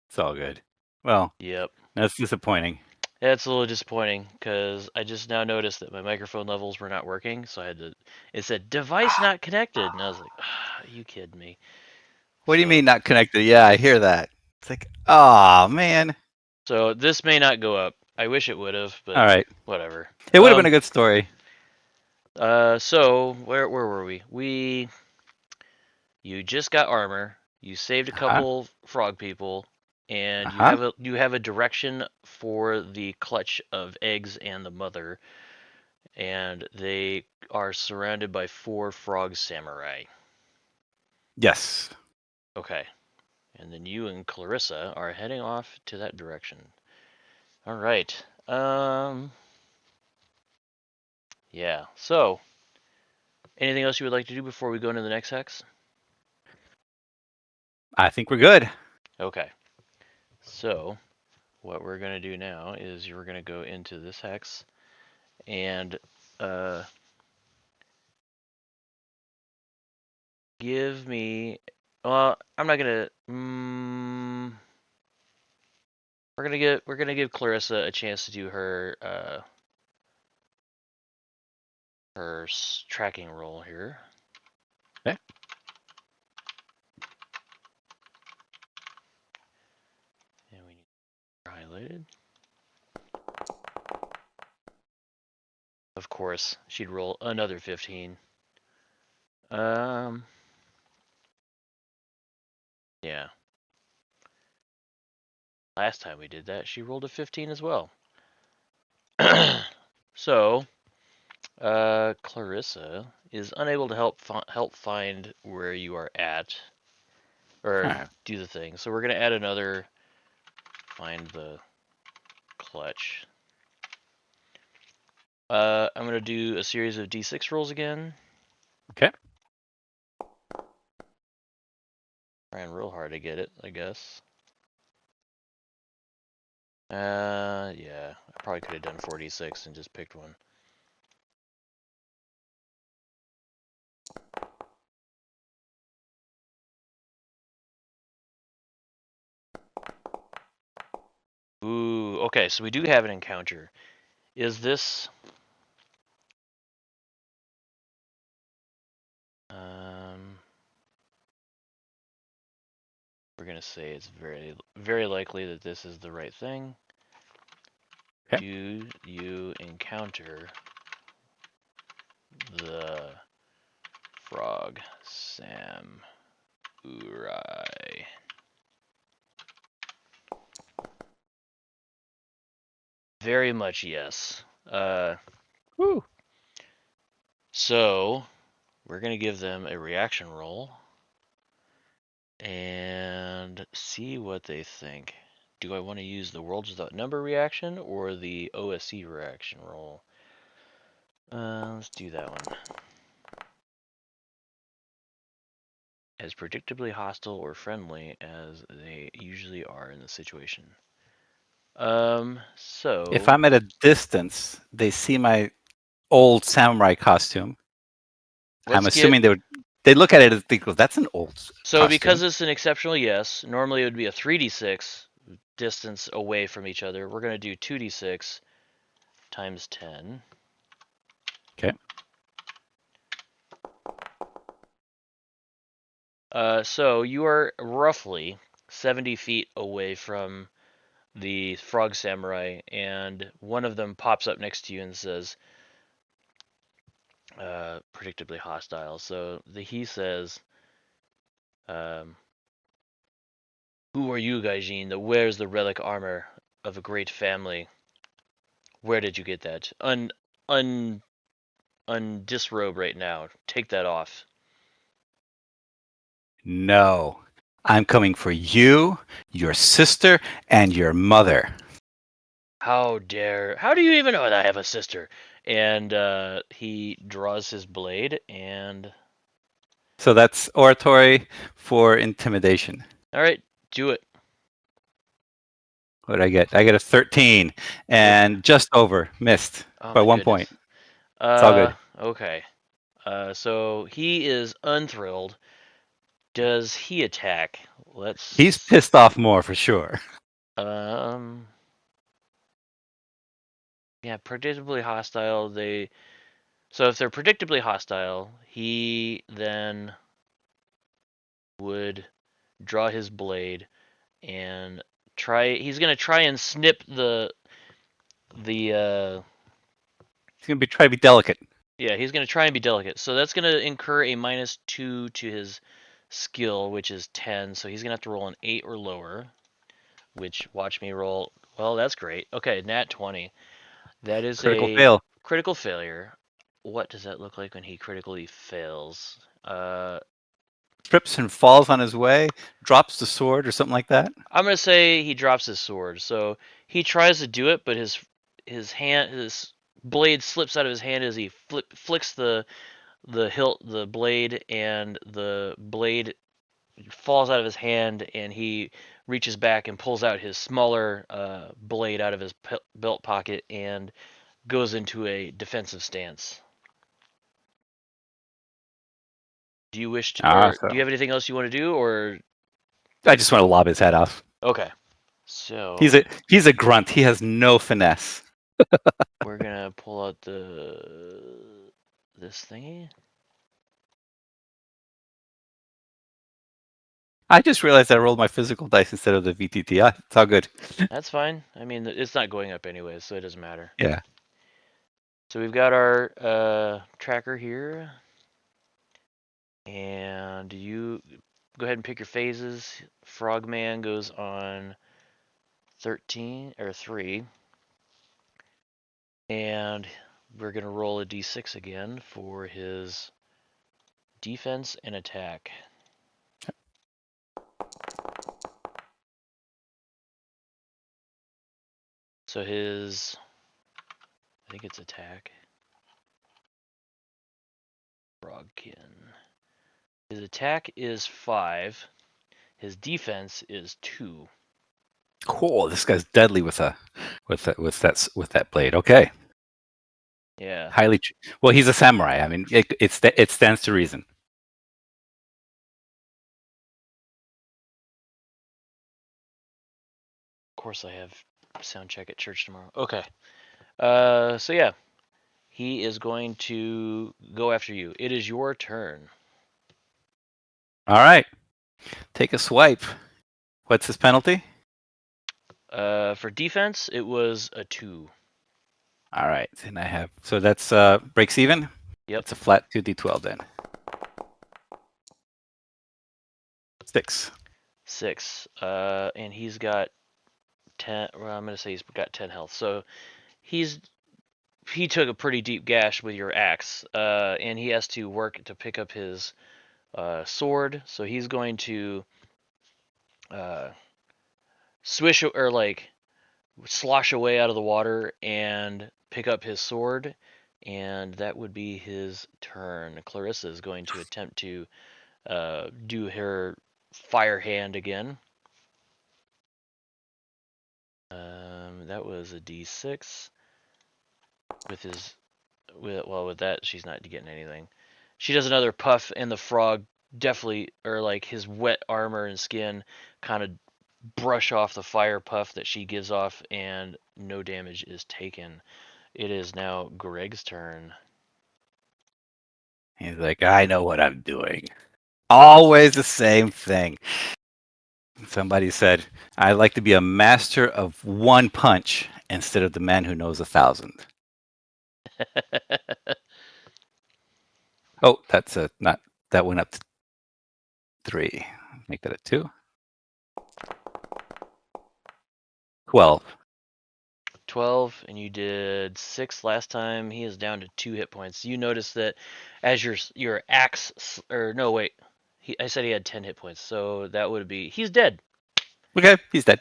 It's all good. Well, Yep. that's disappointing. That's a little disappointing because I just now noticed that my microphone levels were not working, so I had to. It said device not connected, and I was like, are you kidding me? What do you So, mean not connected? Yeah, I hear that. It's like, oh man. so this may not go up. I wish it would have, All but right. whatever. It would have been a good story. So where were we? You just got armor. You saved a Uh-huh. couple frog people, and Uh-huh. you have a direction for the clutch of eggs and the mother, and they are surrounded by 4 frog samurai. Yes. Okay. And then you and Clarissa are heading off to that direction. All right. Yeah. So, anything else you would like to do before we go into the next hex? I think we're good. Okay. So, what we're going to do now is you're going to go into this hex and uh, give me. Well, I'm not gonna. We're gonna give Clarissa a chance to do her tracking roll here. Okay. And we need highlighted. Of course, she'd roll another 15. Um, yeah. Last time we did that, she rolled a 15 as well. So, Clarissa is unable to help find where you are at All or right. do the thing. So we're gonna add another find the clutch. I'm gonna do a series of d6 rolls again. Okay. Trying real hard to get it, I guess. Yeah, I probably could have done 46 and just picked one. Ooh, okay, so we do have an encounter. Is this We're gonna say it's very, very likely that this is the right thing. Okay. Do you encounter the frog samurai? Very much yes. Woo. So we're gonna give them a reaction roll and see what they think. Do I want to use the Worlds Without Number reaction or the OSE reaction roll? Let's do that one. As predictably hostile or friendly as they usually are in the situation. So If I'm at a distance, they see my old samurai costume. I'm let's get. assuming they look at it and think, well, that's an old So because costume. it's an exceptional yes, normally it would be a 3d6 distance away from each other. We're gonna do 2d6 times 10. Okay. So you are roughly 70 feet away from the frog samurai, and one of them pops up next to you and says, predictably hostile. So he says, um, "Who are you, Gaijin, that wears the relic armor of a great family? Where did you get that? Un undisrobe right now. Take that off." No, I'm coming for you, your sister, and your mother. How dare? How do you even know that I have a sister? And he draws his blade and. So that's oratory for intimidation. All right, do it. What did I get? I get a 13 We're. and just over. Missed Oh by my 1 point. goodness. It's all good. Okay. So he is unthrilled. Does he attack? He's Let's. pissed off more for sure. Um. Yeah, predictably hostile. So if they're predictably hostile, he then would draw his blade and try. He's gonna try and snip the. He's gonna be try to be delicate. Yeah, he's gonna try and be delicate. So that's gonna incur a -2 to his skill, which is 10. So he's gonna have to roll an 8 or lower. Which watch me roll. Well, that's great. Okay, nat 20. That is Critical a fail. critical failure. What does that look like when he critically fails? Trips and falls on his way, drops the sword or something like that. I'm gonna say he drops his sword. So he tries to do it, but his blade slips out of his hand as he flicks the hilt, the blade, and the blade falls out of his hand, and he reaches back and pulls out his smaller blade out of his belt pocket and goes into a defensive stance. Do you wish to, Ah, or so do you have anything else you want to do, or I just want to lob his head off. okay? He's So a grunt. He has no finesse. we're gonna pull out this thingy. I just realized I rolled my physical dice instead of the VTT. It's all good. That's fine. I mean, it's not going up anyways, so it doesn't matter. Yeah. So we've got our tracker here, and you go ahead and pick your phases. Frogman goes on 13 or 3, and we're gonna roll a d6 again for his defense and attack. So I think it's attack. Frogkin. His attack is 5. His defense is 2. Cool. This guy's deadly with with that blade. Okay. Yeah. Well, he's a samurai. I mean, it stands to reason. Of course, I have sound check at church tomorrow. Okay. So yeah, he is going to go after you. It is your turn. All right. Take a swipe. What's his penalty? For defense, it was a 2. All right, and I have so that's breaks even. Yep. It's a flat 2d12 then. 6. 6. And he's got 10. Well, I'm gonna say he's got 10 health. So he took a pretty deep gash with your axe, and he has to work to pick up his sword. So he's going to uh, swish or like slosh away out of the water and pick up his sword, and that would be his turn. Clarissa is going to attempt to do her fire hand again. That was a D6 with his with that she's not getting anything. She does another puff, and the frog definitely, or like his wet armor and skin, kind of brush off the fire puff that she gives off, and no damage is taken. It is now Greg's turn. He's like, I know what I'm doing. Always the same thing. Somebody said, I'd like to be a master of one punch instead of the man who knows 1,000. Oh, that's a not that went up to 3. Make that a 2. 12. 12, and you did 6 last time. He is down to 2 hit points. You notice that as your axe, or no, wait, I said he had 10 hit points, so that would be he's dead. Okay, he's dead.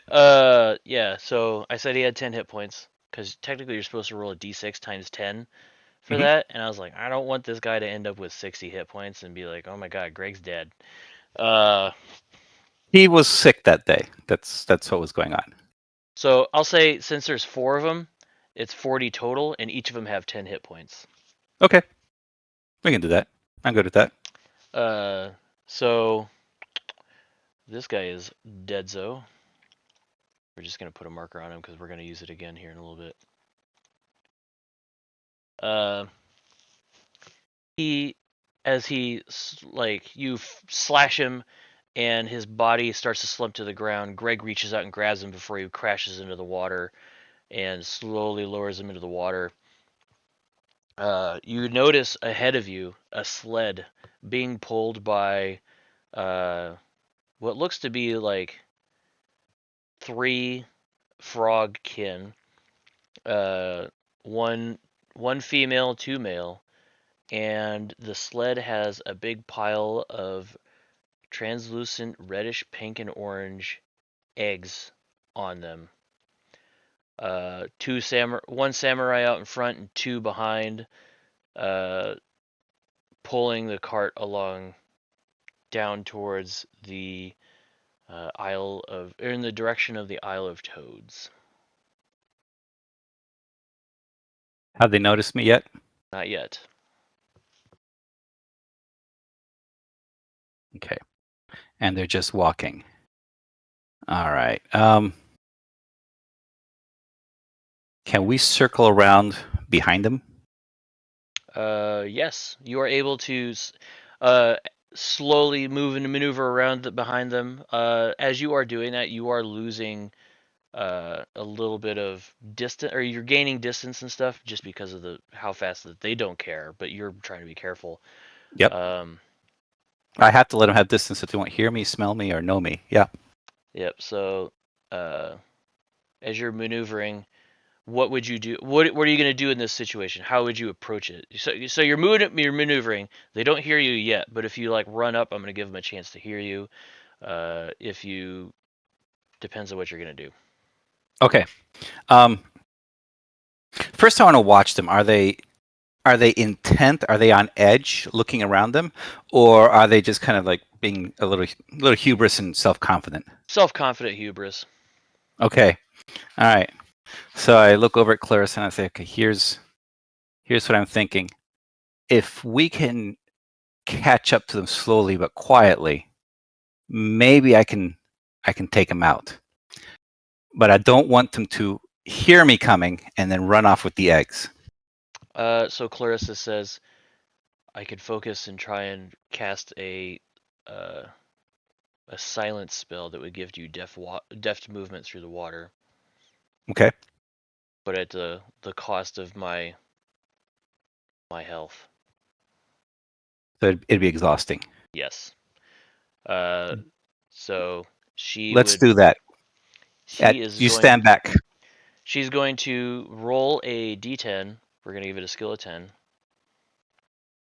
Yeah. So I said he had 10 hit points because technically you're supposed to roll a d6 times 10 for Hmm. that, and I was like, I don't want this guy to end up with 60 hit points and be like, oh my god, Greg's dead. Uh, He was sick that day. That's what was going on. so I'll say since there's 4 of them, it's 40 total, and each of them have 10 hit points. Okay, we can do that. I'm good with that. Uh, so this guy is deadzo. We're just gonna put a marker on him because we're gonna use it again here in a little bit. Uh, he, as he like you slash him, and his body starts to slump to the ground. Greg reaches out and grabs him before he crashes into the water and slowly lowers him into the water. You notice ahead of you a sled being pulled by uh, what looks to be like 3 frog kin, uh, one one female, 2 male, and the sled has a big pile of translucent reddish pink and orange eggs on them. One samurai out in front and 2 behind, uh, pulling the cart along down towards the or in the direction of the Isle of Toads. Have they noticed me yet? Not yet. Okay, and they're just walking. All right. Can we circle around behind them? Yes, you are able to uh, slowly move and maneuver around behind them. As you are doing that, you are losing a little bit of distance, or you're gaining distance and stuff just because of the how fast that they don't care, but you're trying to be careful. Yep. Um, I have to let them have distance if they won't hear me, smell me, or know me. Yeah. yep. So, uh, as you're maneuvering, what would you do? What are you going to do in this situation? How would you approach it? So you're maneuvering. They don't hear you yet, but if you like run up, I'm going to give them a chance to hear you. If you depends on what you're going to do. Okay. First, I want to watch them. Are they intent? Are they on edge, looking around them, or are they just kind of like being a little hubris and self-confident? Self-confident hubris. Okay. All right. So I look over at Clarissa and I say, okay, here's what I'm thinking. If we can catch up to them slowly but quietly, maybe I can take them out. But I don't want them to hear me coming and then run off with the eggs. So Clarissa says, I could focus and try and cast uh, a silence spell that would give you deft movement through the water, Okay. but at the cost of my health. So it'd be exhausting. Yes. Uh, so she Let's would. do that. She is You going. stand back. She's going to roll a d10. We're going to give it a skill of 10.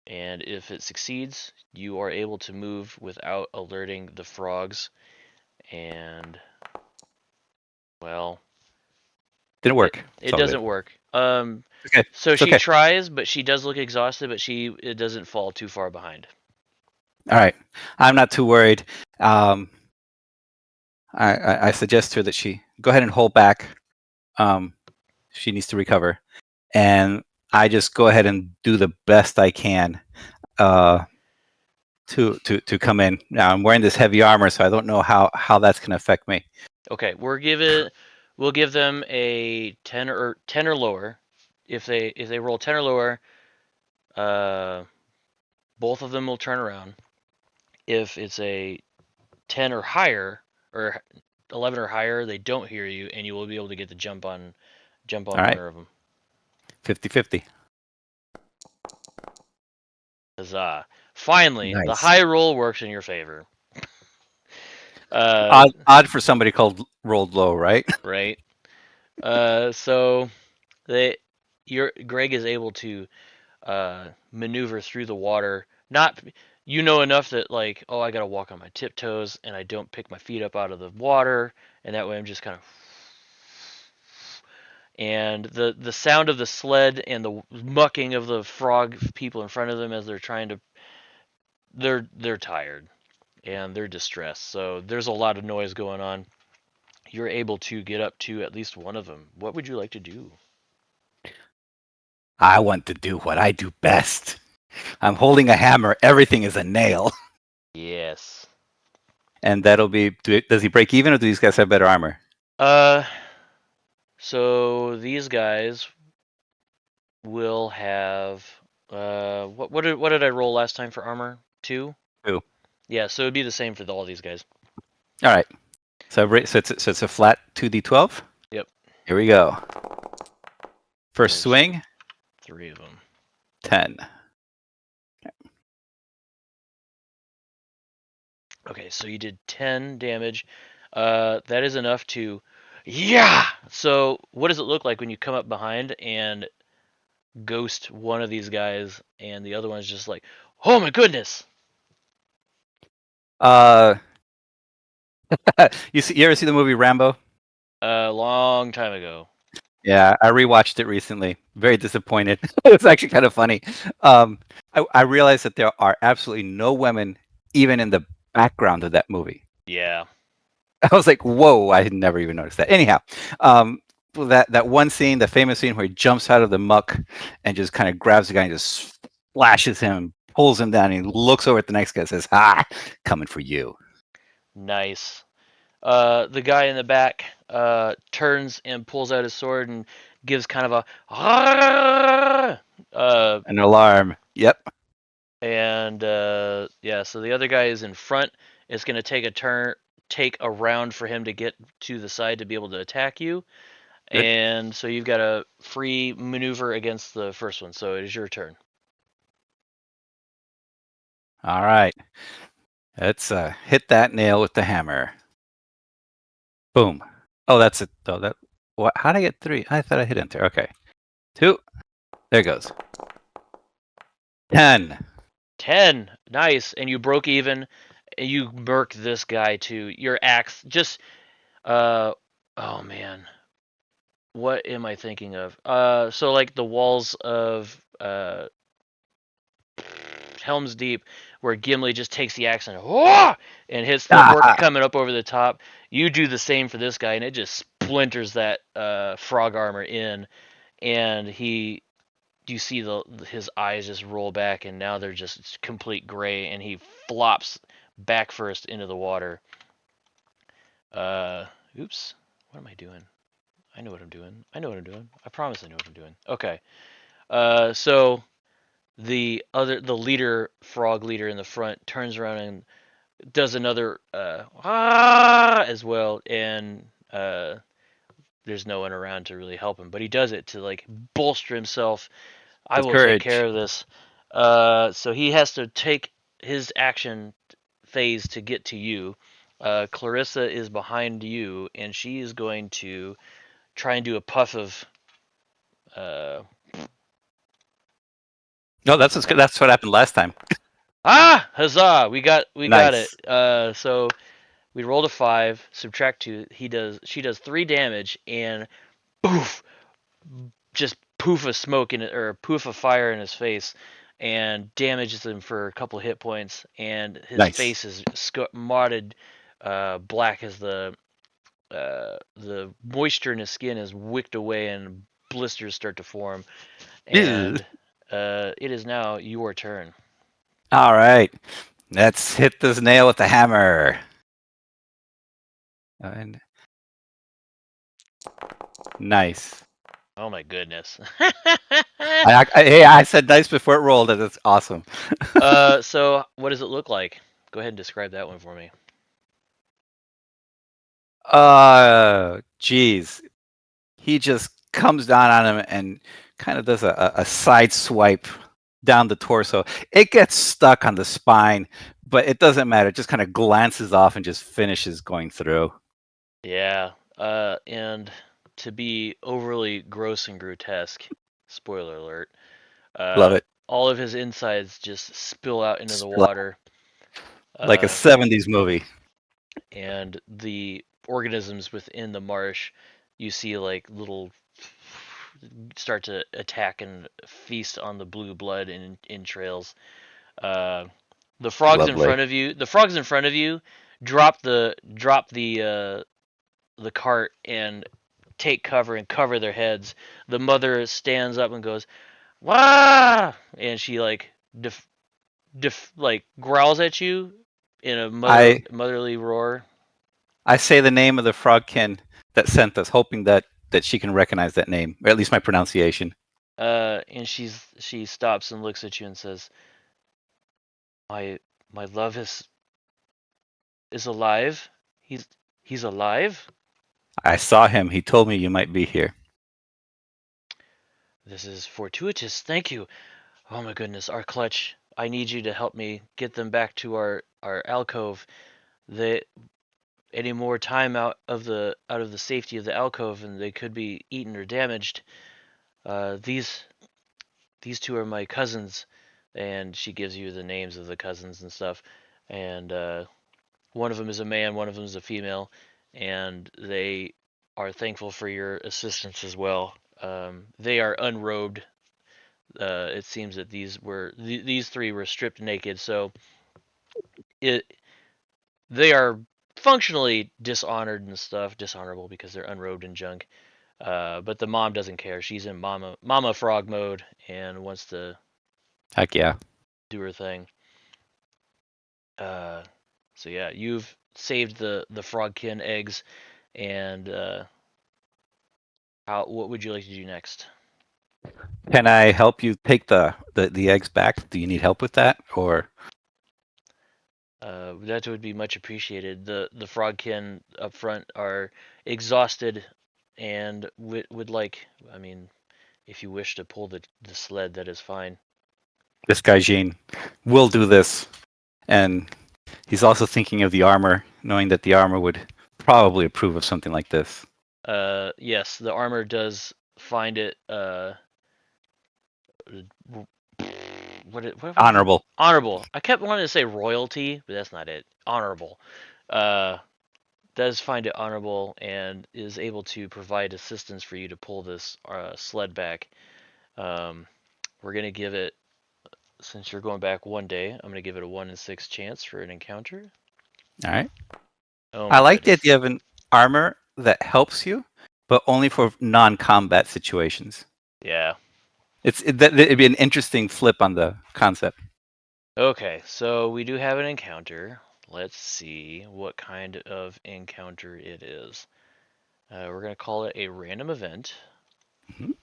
And if it succeeds, you are able to move without alerting the frogs. And, well, Didn't it, work. It's it all good. doesn't work. Okay. So It's she okay. tries, but she does look exhausted, but it doesn't fall too far behind. All right. I'm not too worried. Um, I suggest to her that she go ahead and hold back. Um, she needs to recover, and I just go ahead and do the best I can uh, to come in. Now I'm wearing this heavy armor, so I don't know how that's going to affect me. Okay, we'll give them a 10 or lower. If they roll 10 or lower, uh, both of them will turn around. If it's a 10 or higher, or 11 or higher, they don't hear you, and you will be able to get the jump on All one right, of them. 50-50. Huzzah! Finally, the Nice. high roll works in your favor. Uh, Odd for somebody called rolled low, right? right. So they, your Greg is able to maneuver through the water. Not you know enough that like, oh, I gotta walk on my tiptoes and I don't pick my feet up out of the water, and that way I'm just kind of. And the sound of the sled and the mucking of the frog people in front of them as they're trying to, they're tired and they're distressed. So there's a lot of noise going on. You're able to get up to at least one of them. What would you like to do? I want to do what I do best. I'm holding a hammer. Everything is a nail, Yes. and that'll be. Does he break even, or do these guys have better armor? Uh, so these guys will have what did I roll last time for armor? 2? Two. Yeah, so it'd be the same for all these guys. All right. So it's a flat 2d12. Yep. Here we go. And First there's swing, 3 of them. 10. Okay, so you did 10 damage. That is enough to, yeah. So what does it look like when you come up behind and ghost one of these guys, and the other one's just like, oh my goodness. Uh, you ever see the movie Rambo? A long time ago. Yeah, I rewatched it recently. Very disappointed. It was actually kind of funny. Um, I realized that there are absolutely no women even in the background of that movie. Yeah. I was like, whoa, I had never even noticed that. Anyhow, um, well, that one scene, the famous scene where he jumps out of the muck and just kind of grabs the guy and just splashes him, pulls him down, and he looks over at the next guy and says, "Ha, coming for you." Nice. The guy in the back turns and pulls out his sword and gives kind of a An alarm. Yep. and yeah, so the other guy is in front. It's going to take a round for him to get to the side to be able to attack you. Good. And so you've got a free maneuver against the first one. So it is your turn. All right. Let's hit that nail with the hammer. Boom. Oh, that's it. Oh, that. What? How did I get 3? I thought I hit enter. Okay. 2. There goes. 10. 10. Nice. And you broke even. And you murk this guy too. Your axe just uh oh man. What am I thinking of? So like the walls of Helm's Deep, where Gimli just takes the axe and whoa, and hits the orc Ah, coming up over the top. You do the same for this guy, and it just splinters that frog armor in, and you see his eyes just roll back, and now they're just complete gray, and he flops back first into the water. Uh, oops, what am I doing? I know what I'm doing. I know what I'm doing. I promise I know what I'm doing. Okay. So the frog leader in the front turns around and does another as well, and there's no one around to really help him, but he does it to like bolster himself. I His will take care courage. of this. So he has to take his action phase to get to you. Clarissa is behind you, and she is going to try and do a puff of uh, No, what's it called? that's what happened last time. Ah, huzzah! We got it. Nice. So we rolled a 5, subtract 2. She does 3 damage, and poof, just poof of smoke in it, or poof of fire in his face, and damages him for a couple hit points, and his Nice. face is modded black as the moisture in his skin is wicked away and blisters start to form. Ew. And it is now your turn. All right. Let's hit this nail with the hammer. And nice. Oh my goodness. Hey, I said nice before it rolled, and it's awesome. So what does it look like? Go ahead and describe that one for me. Geez. He just comes down on him and kind of does a side swipe down the torso. It gets stuck on the spine, but it doesn't matter. It just kind of glances off and just finishes going through. Yeah. And to be overly gross and grotesque, spoiler alert, Love it. all of his insides just spill out into the Spill out water. like a Uh, 70s movie. and the organisms within the marsh, you see like little start to attack and feast on the blue blood and entrails. Uh, the frogs in Lovely. front of you, the frogs in front of you, drop the cart and take cover and cover their heads. The mother stands up and goes, "Wah!" and she like like growls at you in a I motherly roar. I say the name of the frogkin that sent us, hoping that she can recognize that name, or at least my pronunciation. And she stops and looks at you and says, "My my love is alive. He's he's alive. I saw him. He told me you might be here. This is fortuitous. Thank you. Oh my goodness, our clutch. I need you to help me get them back to our alcove. They any more time out of the safety of the alcove, and they could be eaten or damaged. These two are my cousins." And she gives you the names of the cousins and stuff. And one of them is a man, one of them is a female, and they are thankful for your assistance as well. They are unrobed. It seems that these three were stripped naked, so it they are functionally dishonored and stuff, dishonorable because they're unrobed and junk. But the mom doesn't care. She's in mama frog mode and wants to Heck yeah. do her thing. Uh, so yeah, you've saved the frogkin eggs, and what would you like to do next? Can I help you take the eggs back? Do you need help with that? Or That would be much appreciated. The frogkin up front are exhausted and would like. I mean, if you wish to pull the sled, that is fine. this guy Jean will do this. And he's also thinking of the armor, knowing that the armor would probably approve of something like this. Yes, the armor does find it. What was it? Honorable. Honorable. I kept wanting to say royalty, but that's not it. Honorable. Uh, does find it honorable and is able to provide assistance for you to pull this sled back. Um, we're gonna give it, since you're going back one day, I'm gonna give it a 1 in 6 chance for an encounter. All right. Oh I my like the goodness. idea of an armor that helps you, but only for non-combat situations. Yeah. It'd be an interesting flip on the concept. Okay, so we do have an encounter. Let's see what kind of encounter it is. We're gonna call it a random event. Mhm.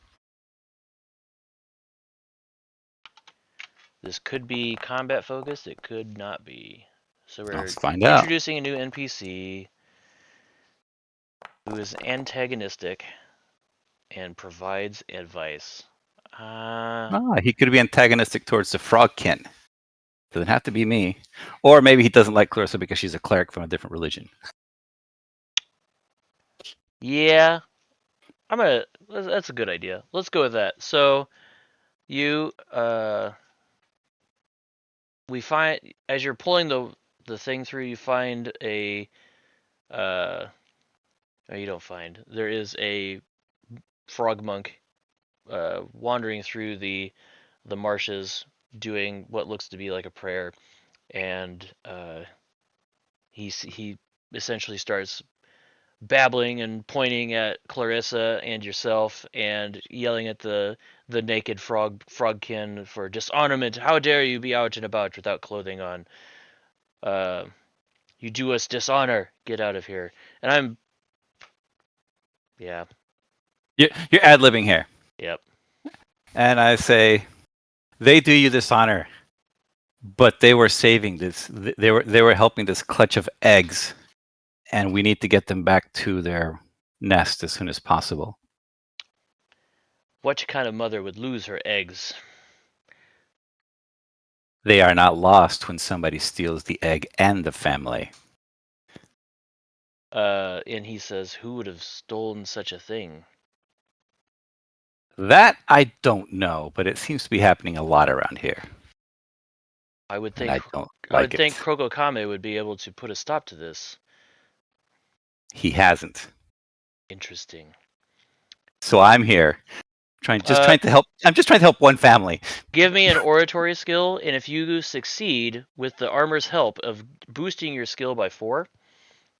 This could be combat focused, it could not be. So Let's we're find out. introducing a new NPC who is antagonistic and provides advice. He could be antagonistic towards the frogkin. Doesn't have to be me. Or maybe he doesn't like Clarissa because she's a cleric from a different religion. Yeah, That's a good idea. Let's go with that. So you, we find as you're pulling the thing through, you find a, uh, or you don't find. There is a frog monk, wandering through the marshes, doing what looks to be like a prayer, and he essentially starts babbling and pointing at Clarissa and yourself and yelling at the naked frogkin for dishonorment. How dare you be out and about without clothing on? Uh, you do us dishonor. Get out of here. And I'm, yeah, You're ad-libbing here. yep. And I say, they do you this honor, but they were saving this. They were helping this clutch of eggs, and we need to get them back to their nest as soon as possible. What kind of mother would lose her eggs? They are not lost when somebody steals the egg and the family. And he says, who would have stolen such a thing? That I don't know, but it seems to be happening a lot around here, I would and think I don't I would like think it. Kroko Kame would be able to put a stop to this. He hasn't. Interesting. So I'm here, Uh, trying to help. I'm just trying to help one family. Give me an oratory skill, and if you succeed with the armor's help of boosting your skill by 4,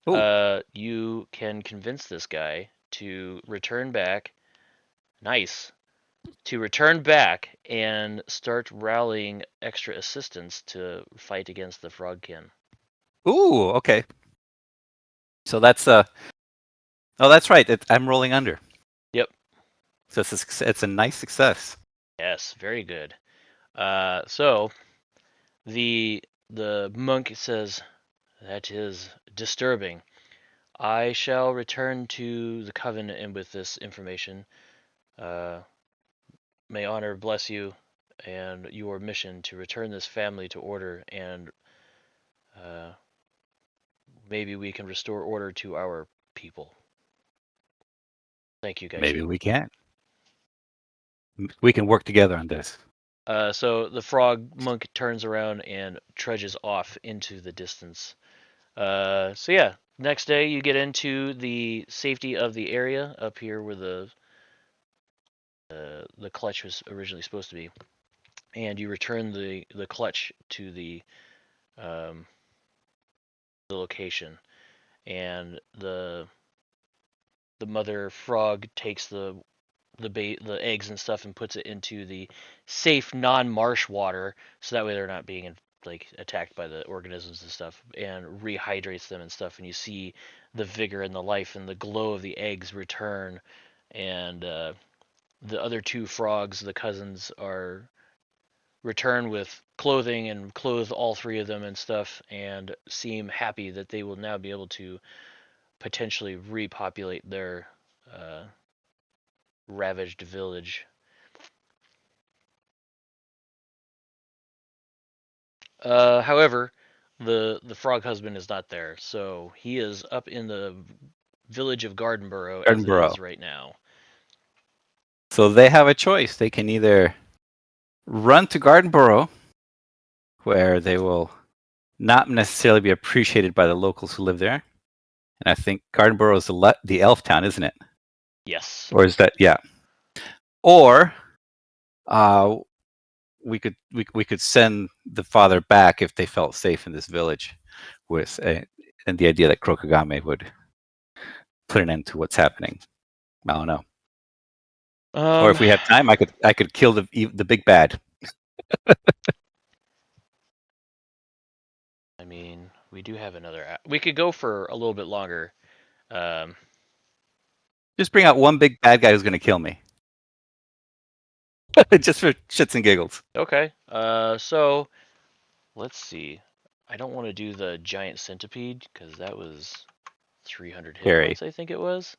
Oh, you can convince this guy to return back. Nice. To return back and start rallying extra assistance to fight against the Frogkin. ooh, okay. So that's oh, that's right. I'm rolling under. Yep. So it's a nice success. Yes. Very good. So the monk says that is disturbing. I shall return to the coven and with this information. Uh, may honor bless you and your mission to return this family to order, and uh, maybe we can restore order to our people. Thank you, Maybe Gaishu. we can. We can work together on this. So the frog monk turns around and trudges off into the distance. So yeah, next day you get into the safety of the area up here where the clutch was originally supposed to be, and you return the clutch to um, the location, and the mother frog takes the eggs and stuff and puts it into the safe non-marsh water, so that way they're not being like attacked by the organisms and stuff, and rehydrates them and stuff, and you see the vigor and the life and the glow of the eggs return, and the other two frogs, the cousins, are return with clothing and clothe all three of them and stuff, and seem happy that they will now be able to potentially repopulate their uh, ravaged village. However, the frog husband is not there, so he is up in the village of Gardenborough as it Edinburgh. is right now. So they have a choice. They can either run to Gardenborough, where they will not necessarily be appreciated by the locals who live there. And I think Gardenborough is the elf town, isn't it? Yes. Or is that yeah? Or uh, we could send the father back if they felt safe in this village, with and the idea that Krokugame would put an end to what's happening. I don't know. Or Um, if we have time, I could kill the big bad. I mean, we do have another. We could go for a little bit longer. Um, Just bring out one big bad guy who's going to kill me, just for shits and giggles. okay. So let's see. I don't want to do the giant centipede because that was 300 hit Scary. points, I think it was.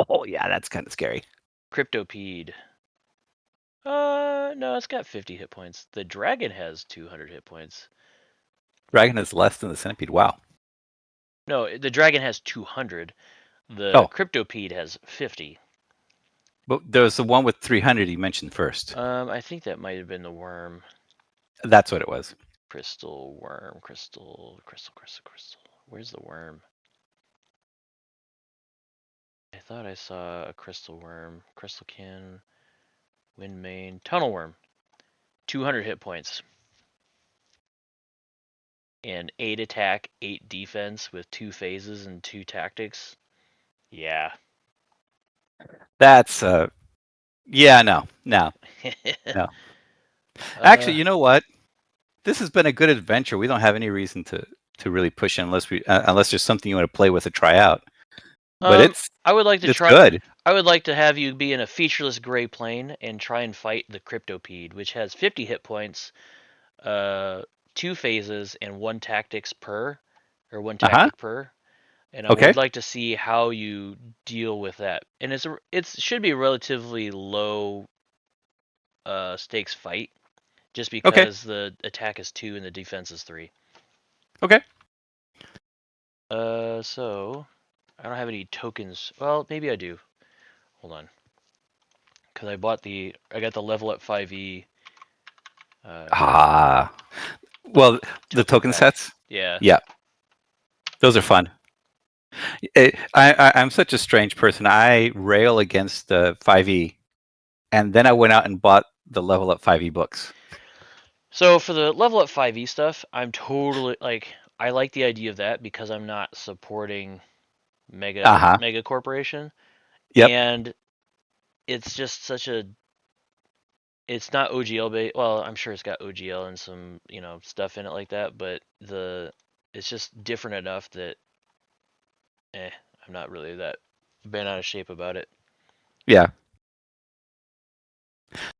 Oh, yeah, that's kind of scary. Cryptopede. No, it's got 50 hit points. The dragon has 200 hit points. Dragon is less than the centipede. Wow. No, the dragon has 200. The Oh, cryptopede has 50. but there's the one with 300 you mentioned first. I think that might have been the worm. That's what it was. Crystal worm. Crystal. Where's the worm? I thought I saw a crystal worm. Crystal kin. Wind mane. Tunnel worm. 200 hit points. And 8 attack, 8 defense with 2 phases and 2 tactics. Yeah. That's yeah, no. Actually, uh, you know what? This has been a good adventure. We don't have any reason to really push it unless there's something you want to play with or try out. But um, I would like to it's try. good. I would like to have you be in a featureless gray plane and try and fight the Cryptopede, which has 50 hit points, uh, 2 phases, and 1 tactics per, or 1 Uh-huh. tactic per. And I Okay. would like to see how you deal with that. And it should be a relatively low stakes fight, just Okay. because the attack is 2 and the defense is 3. Okay. So I don't have any tokens. Well, maybe I do. Hold on, because I got the level up 5e Ah. Well, the token token pack. sets? Yeah. Yeah. Those are fun. I'm such a strange person. I rail against the 5e, and then I went out and bought the level up 5e books. So for the level up 5e stuff, I'm totally like I like the idea of that because I'm not supporting Uh-huh. mega corporation, Yep. and it's just such a it's not OGL based. Well, I'm sure it's got OGL and some stuff in it like that, but it's just different enough that I'm not really that bent out of shape about it. Yeah.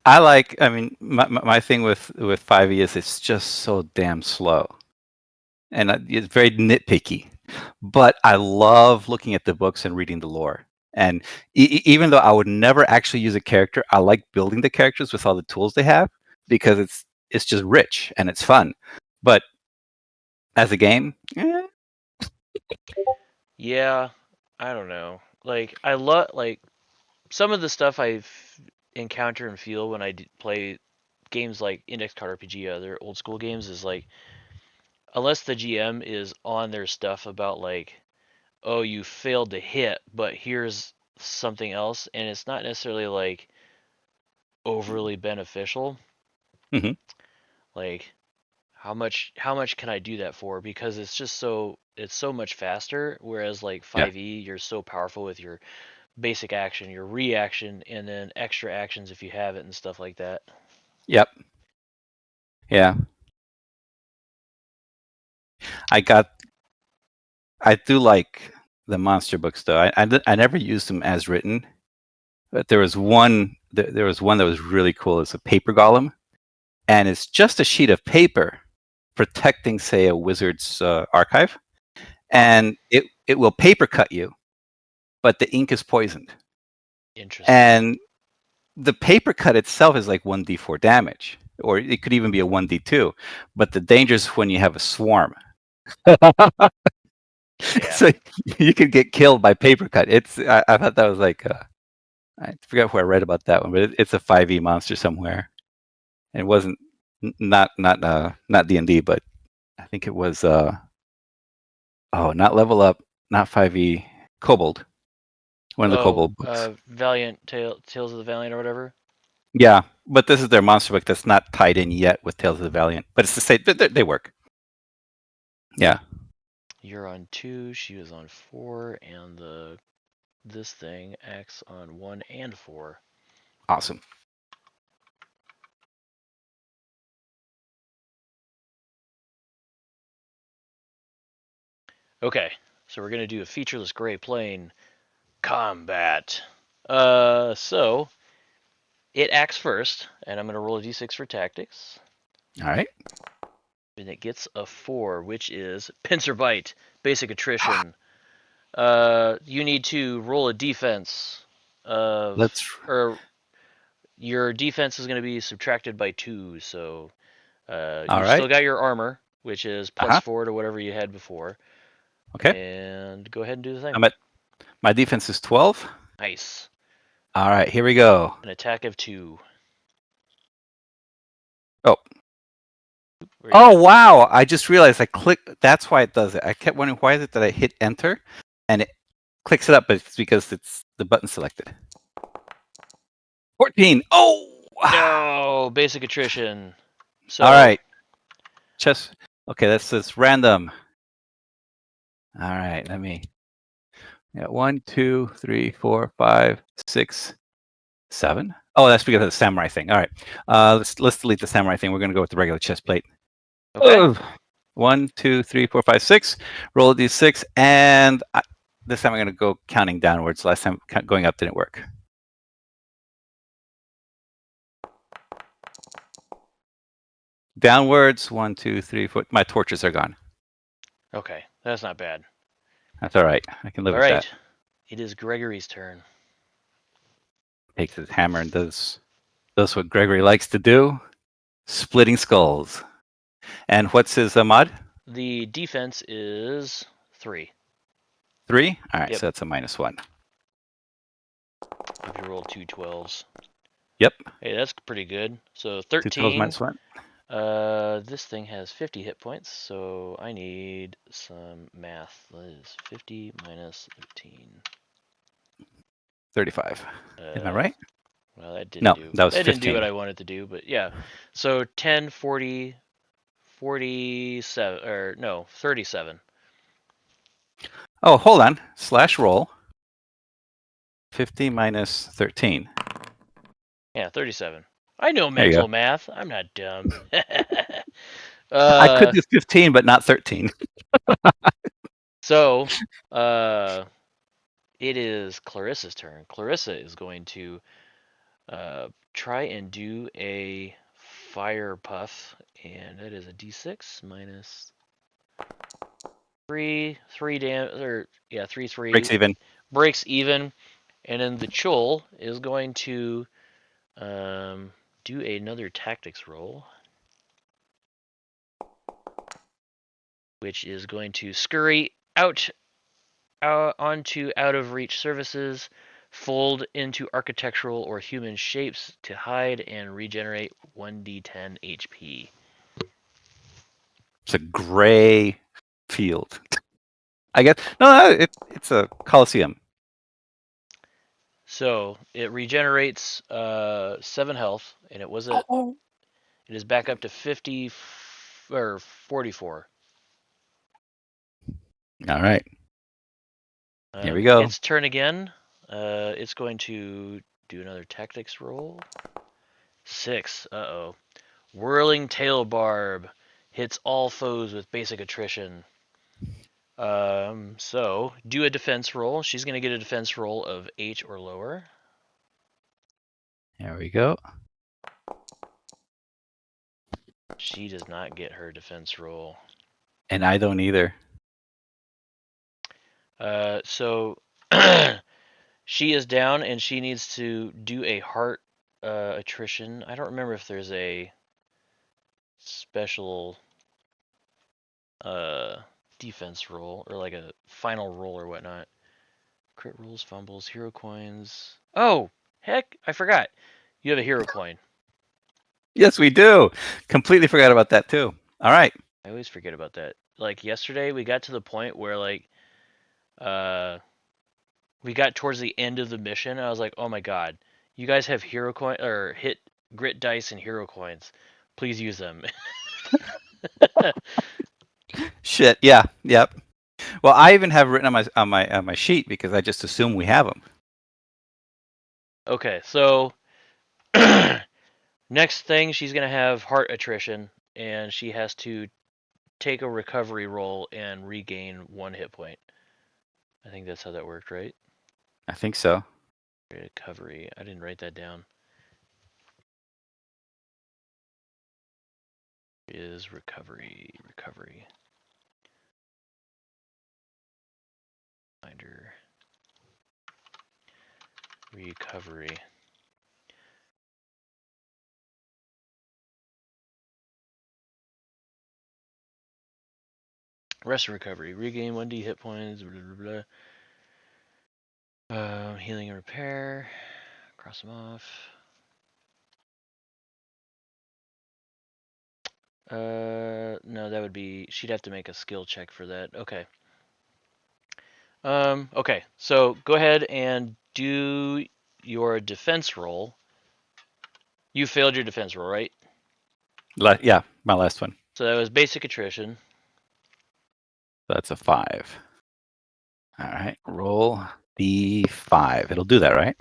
I mean, my thing with 5e is it's just so damn slow. And it's very nitpicky. But I love looking at the books and reading the lore. And even though I would never actually use a character, I like building the characters with all the tools they have because it's just rich and it's fun. But as a game, Yeah, I don't know. Like I love like some of the stuff I've encounter and feel when play games like Index Card RPG, other old school games, is like unless the GM is on their stuff about like, oh, you failed to hit, but here's something else, and it's not necessarily like overly beneficial. mhm, Like how much can I do that for? Because it's so much faster. Whereas like yeah, 5e, you're so powerful with your basic action, your reaction, and then extra actions if you have it and stuff like that. yep, yeah. I got I do like the monster books though. I never used them as written, but there was one that was really cool. It's a paper golem, and it's just a sheet of paper protecting, say, a wizard's archive, Huh. and it will paper cut you, but the ink is poisoned, Interesting. and the paper cut itself is like 1d4 damage, or it could even be a 1d2. But the danger is when you have a swarm, Yeah. so you could get killed by paper cut. I thought that was like I forget where I read about that one, but it's a 5e monster somewhere. And it wasn't not D&D, but I think it was not level up, not 5e, Kobold, one of the Oh, Kobold books. Tales of the Valiant or whatever. Yeah, but this is their monster book that's not tied in yet with Tales of the Valiant, but it's the same. They work. Yeah, You're on 2, she was on 4, and the this thing acts on 1 and 4. awesome. Okay, so we're gonna do a featureless gray plane combat. So it acts first, and I'm gonna roll a d6 for tactics. All right. And it gets a 4, which is pincer bite, basic attrition. You need to roll a defense of, Let's. or your defense is going to be subtracted by 2. So All you've right. still got your armor, which is Uh huh. +4 to whatever you had before. Okay. And go ahead and do the thing. I'm at. My defense is 12. Nice. All right. Here we go. An attack of 2. Oh. Where you Oh at? wow! I just realized I clicked. That's why it does it. I kept wondering why is it that I hit enter, and it clicks it up, but it's because it's the button selected. 14. Oh. No, basic attrition. All So right. Just okay. That's just random. All right. Let me. Yeah. 1, 2, 3, 4, 5, 6, 7. Oh, that's because of the samurai thing. All right. Let's delete the samurai thing. We're gonna go with the regular chest plate. okay. Ugh. 1, 2, 3, 4, 5, 6. Roll a d6, and this time I'm going to go counting downwards. Last time going up didn't work. Downwards, 1, 2, 3, 4. My torches are gone. Okay, that's not bad. That's all right. I can live All with that. right, it is Gregory's turn. Takes his hammer and does what Gregory likes to do: splitting skulls. And what's his mod? The defense is 3. 3. All right, Yep. so that's a -1. If you roll 2 12s. Yep. Hey, that's pretty good. So 2 12 13. -1. This thing has 50 hit points, so I need some math. That is 50 minus 13. 35. Am I Uh, right? well, No, that was that didn't do what 15. I wanted to do, but yeah. So 10, 40, 47, or no, 37. Oh, hold on. Slash roll. 50 minus 13. Yeah, 37. I know There you go. mental math. I'm not dumb. I could uh, do 15, but not 13. so, uh, it is Clarissa's turn. Clarissa is going to try and do a fire puff, and that is a d6 minus 3 damage, or yeah, 3 Breaks even. breaks even, and then the Chul is going to do another tactics roll, which is going to scurry out onto out of reach surfaces, fold into architectural or human shapes to hide and regenerate 1d10 HP. It's a gray field. I guess no, it's a coliseum. So it regenerates 7 health, and Oh. it is back up to 50 or 44. All right, here we go. Its turn again. It's going to do another tactics roll. 6. Uh-oh. Whirling tail barb hits all foes with basic attrition. So do a defense roll. She's going to get a defense roll of 8 or lower. Here we go. She does not get her defense roll. And I don't either. So she is down and she needs to do a heart attrition. I don't remember if there's a special uh, defense roll or like a final roll or whatnot. Crit rolls, fumbles, hero coins. Oh, heck, I forgot. You have a hero coin. Yes, we do. Completely forgot about that too. All right. I always forget about that. Like yesterday, we got to the point where like uh, we got towards the end of the mission. And I was like, oh my god, you guys have hero coin or hit grit dice and hero coins. Please use them. Shit. Yeah. Yep. Well, I even have written on my sheet because I just assume we have them. Okay, so next thing she's gonna have heart attrition, and she has to take a recovery roll and regain 1 hit point. I think that's how that worked, right? I think so. Recovery. I didn't write that down. Is recovery. Finder. Recovery. Rest and recovery. Regain 1d hit points. Blah, blah, blah. Healing and repair. Cross them off. No, that would be. She'd have to make a skill check for that. Okay. Okay. So go ahead and do your defense roll. You failed your defense roll, right? Yeah, my last one. So that was basic attrition. That's a 5. All right, roll D5. It'll do that, right?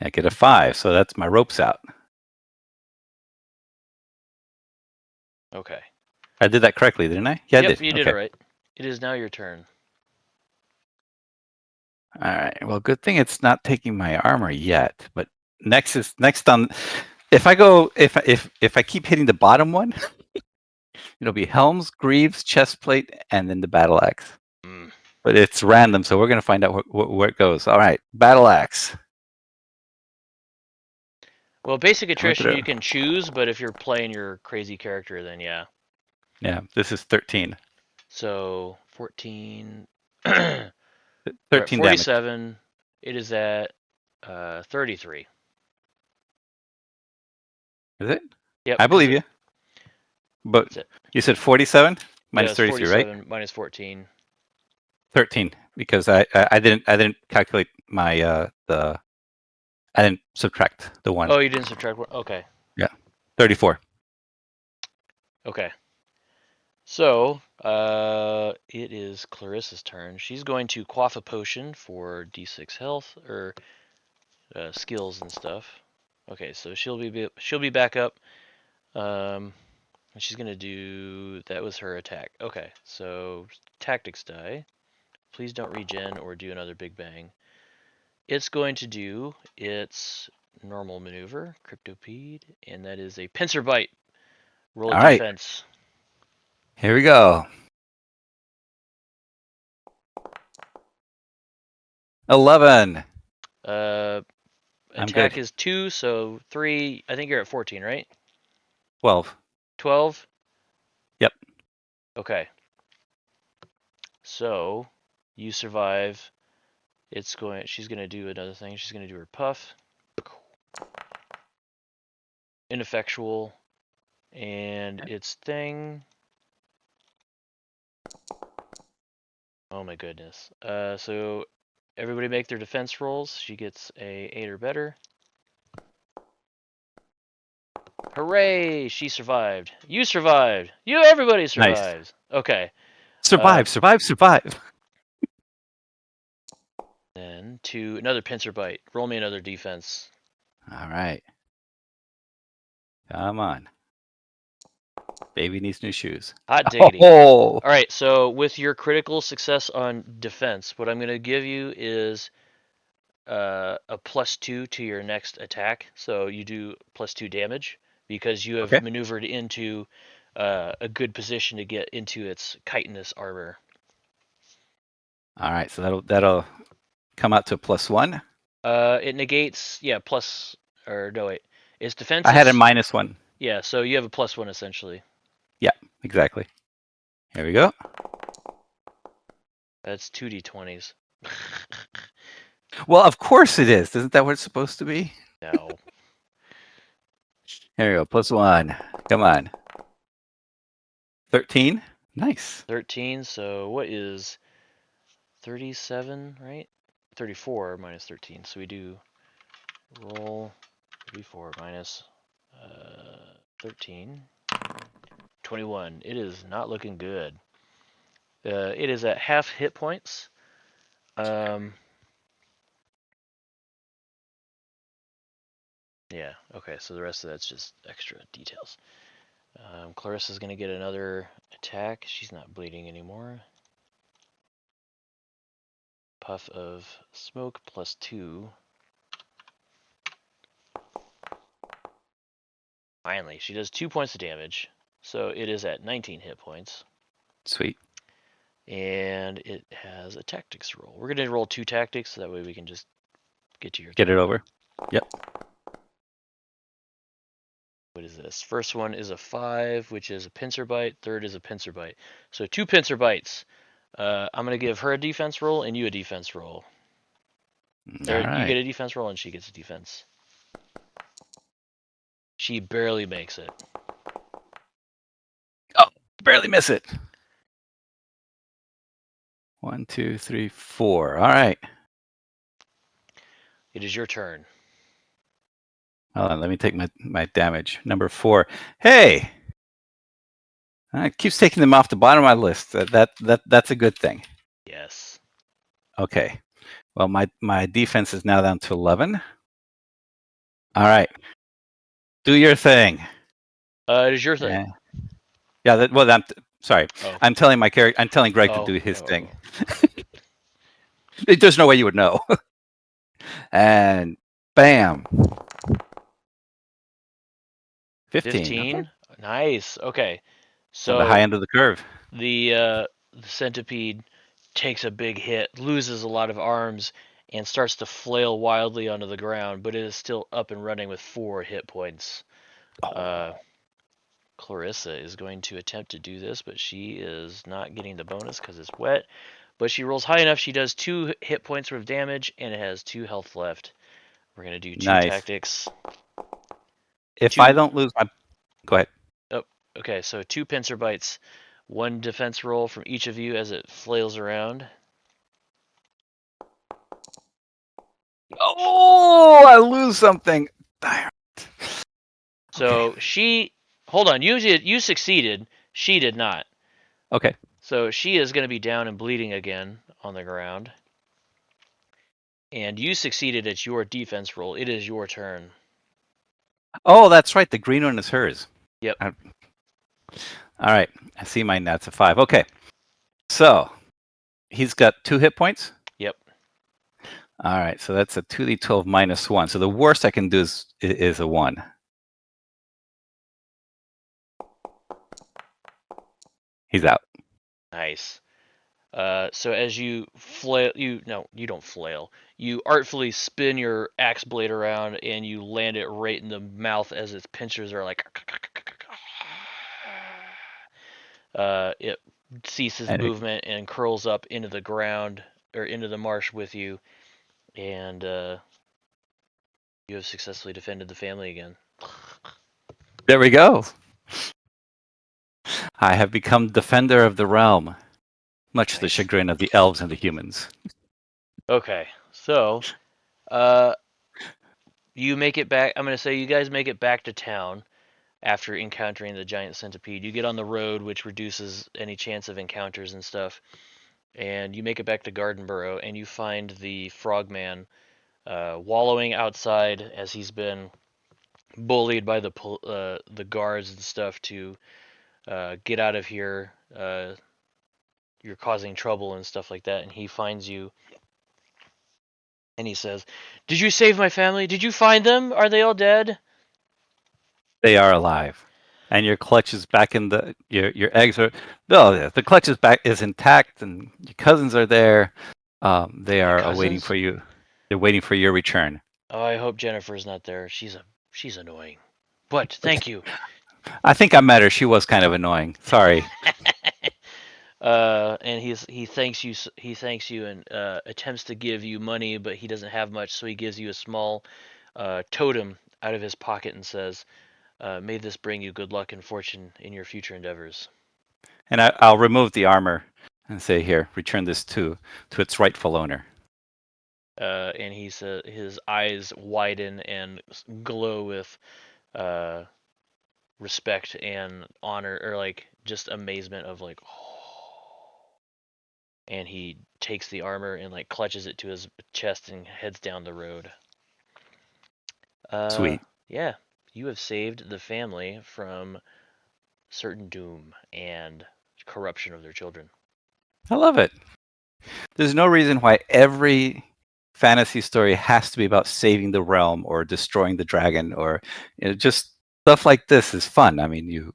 I get a 5, so that's my rope's out. Okay. I did that correctly, didn't I? Yeah, I Yep, did. you did Okay. it right. It is now your turn. All right. Well, good thing it's not taking my armor yet. But next on. If I keep hitting the bottom one, it'll be helms, greaves, chest plate, and then the battle axe. Mm. But it's random, so we're gonna find out where it goes. All right, battle axe. Well, basic Coming attrition through. you can choose, but if you're playing your crazy character, then yeah. Yeah, this is 13. So 14. We're at 13 damage. 47. It is at 33. Is it? Yep, I because believe you. But that's it. you said 47 Yeah, minus it's 33, right? 47 minus 14. 13 because I didn't calculate my I didn't subtract the one. Oh, you didn't subtract one? Okay. Yeah, 34. Okay. So, it is Clarissa's turn. She's going to quaff a potion for D6 health or skills and stuff. Okay, so she'll be back up. And she's gonna do that was her attack. Okay, so tactics die. Please don't regen or do another big bang. It's going to do its normal maneuver, Cryptopede, and that is a pincer bite. Roll a All right, defense. here we go. 11. Uh, I'm attack good. is 2, so 3. I think you're at 14, right? 12. 12. Yep. Okay. So you survive. She's gonna do another thing. She's gonna do her puff. Ineffectual. And its thing. Oh my goodness. So everybody make their defense rolls. She gets a 8 or better. Hooray! She survived. You survived. Everybody Nice. survives. Okay. Survive, survive, survive. Then to another pincer bite. Roll me another defense. All right. Come on. Baby needs new shoes. Hot diggity. Oh, All right. So with your critical success on defense, what I'm going to give you is a +2 to your next attack. So you do +2 damage because you have okay. maneuvered into a good position to get into its chitinous armor. All right. So that'll come out to a +1. It negates, yeah, plus, or no, wait. Its defense I had a is, -1. yeah, so you have a +1 essentially. Yeah, exactly. Here we go. That's 2d20s. Well, of course it is. Isn't that what it's supposed to be? No. Here we go. +1. Come on. 13. Nice. 13, so what is 37, right? 34 minus 13. So we do roll 34 minus 13. 21. It is not looking good. It is at half hit points. Yeah, okay, so the rest of that's just extra details. Clarissa's going to get another attack. She's not bleeding anymore. Puff of smoke +2. Finally, she does 2 points of damage, so it is at 19 hit points. Sweet. And it has a tactics roll. We're gonna roll 2 tactics, so that way we can just get to your Get turn. it over. Yep. What is this? First one is a 5, which is a pincer bite. Third is a pincer bite. So 2 pincer bites. I'm gonna give her a defense roll and you a defense roll. All Or you right. get a defense roll and she gets a defense. She barely makes it. Oh, barely miss it. 1, 2, 3, 4. All right. It is your turn. Hold on. Let me take my damage. Number 4. Hey. It keeps taking them off the bottom of my list. That's a good thing. Yes. Okay. Well, my defense is now down to 11. All right. Do your thing. It is your thing. Yeah. Well, sorry. Oh. I'm telling my character. I'm telling Greg to do his Oh. thing. There's no way you would know. And bam. 15. Okay. Nice. Okay. On the high So end of the curve. the centipede takes a big hit, loses a lot of arms, and starts to flail wildly onto the ground, but it is still up and running with 4 hit points. Oh. Clarissa is going to attempt to do this, but she is not getting the bonus because it's wet. But she rolls high enough. She does 2 hit points worth of damage, and it has 2 health left. We're gonna do 2 Nice. tactics. If I 2. don't lose my, go ahead. Oh, okay. So 2 pincer bites, 1 defense roll from each of you as it flails around. Oh, I lose something. Darn it. So she, hold on. You succeeded. She did not. Okay. So she is going to be down and bleeding again on the ground. And you succeeded at your defense roll. It is your turn. Oh, that's right. The green one is hers. Yep. All right. I see mine. That's a 5. Okay. So he's got 2 hit points. Yep. All right. So that's a 2d12 minus 1. So the worst I can do is a 1. He's out. Nice. So as you flail, you don't flail. You artfully spin your axe blade around and you land it right in the mouth as its pincers are like. It ceases And movement and curls up into the ground or into the marsh with you, and you have successfully defended the family again. there we go. I have become defender of the realm, much to the Nice. chagrin of the elves and the humans. Okay, so you make it back. I'm gonna say you guys make it back to town after encountering the giant centipede. You get on the road, which reduces any chance of encounters and stuff, and you make it back to Gardenborough, and you find the frogman wallowing outside as he's been bullied by the guards and stuff to get out of here. You're causing trouble and stuff like that. And he finds you and he says, "Did you save my family? Did you find them? Are they all dead?" They are alive. And your clutch is back in your eggs are the clutch is intact and your cousins are there. They My are awaiting cousins? for you. They're waiting for your return. Oh, I hope Jennifer's not there. She's annoying. But thank you. I think I met her. She was kind of annoying. Sorry. And he thanks you. He thanks you and attempts to give you money, but he doesn't have much, so he gives you a small totem out of his pocket and says, "May this bring you good luck and fortune in your future endeavors." And I'll remove the armor and say, here, return this to its rightful owner. And he says his eyes widen and glow with uh, respect and honor, or like just amazement of like, oh. And he takes the armor and like clutches it to his chest and heads down the road. Sweet. Yeah, you have saved the family from certain doom and corruption of their children. I love it. There's no reason why every fantasy story has to be about saving the realm or destroying the dragon or just stuff like this is fun. I mean, you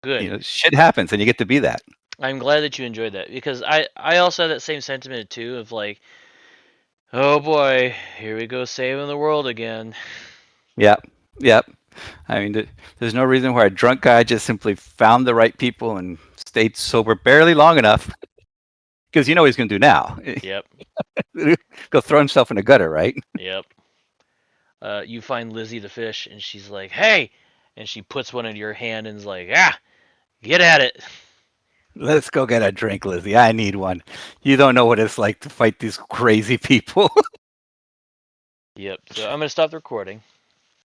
Good. know, shit happens, and you get to be that. I'm glad that you enjoyed that because I also have that same sentiment too of like, oh boy, here we go saving the world again. Yep, yep. I mean, there's no reason why a drunk guy just simply found the right people and stayed sober barely long enough, because you know what he's going to do now. Yep. Go throw himself in the gutter, right? Yep. You find Lizzie the fish, and she's like, "Hey," and she puts one in your hand and is like, "Ah, get at it." Let's go get a drink, Lizzie. I need one. You don't know what it's like to fight these crazy people. Yep. So I'm gonna stop the recording.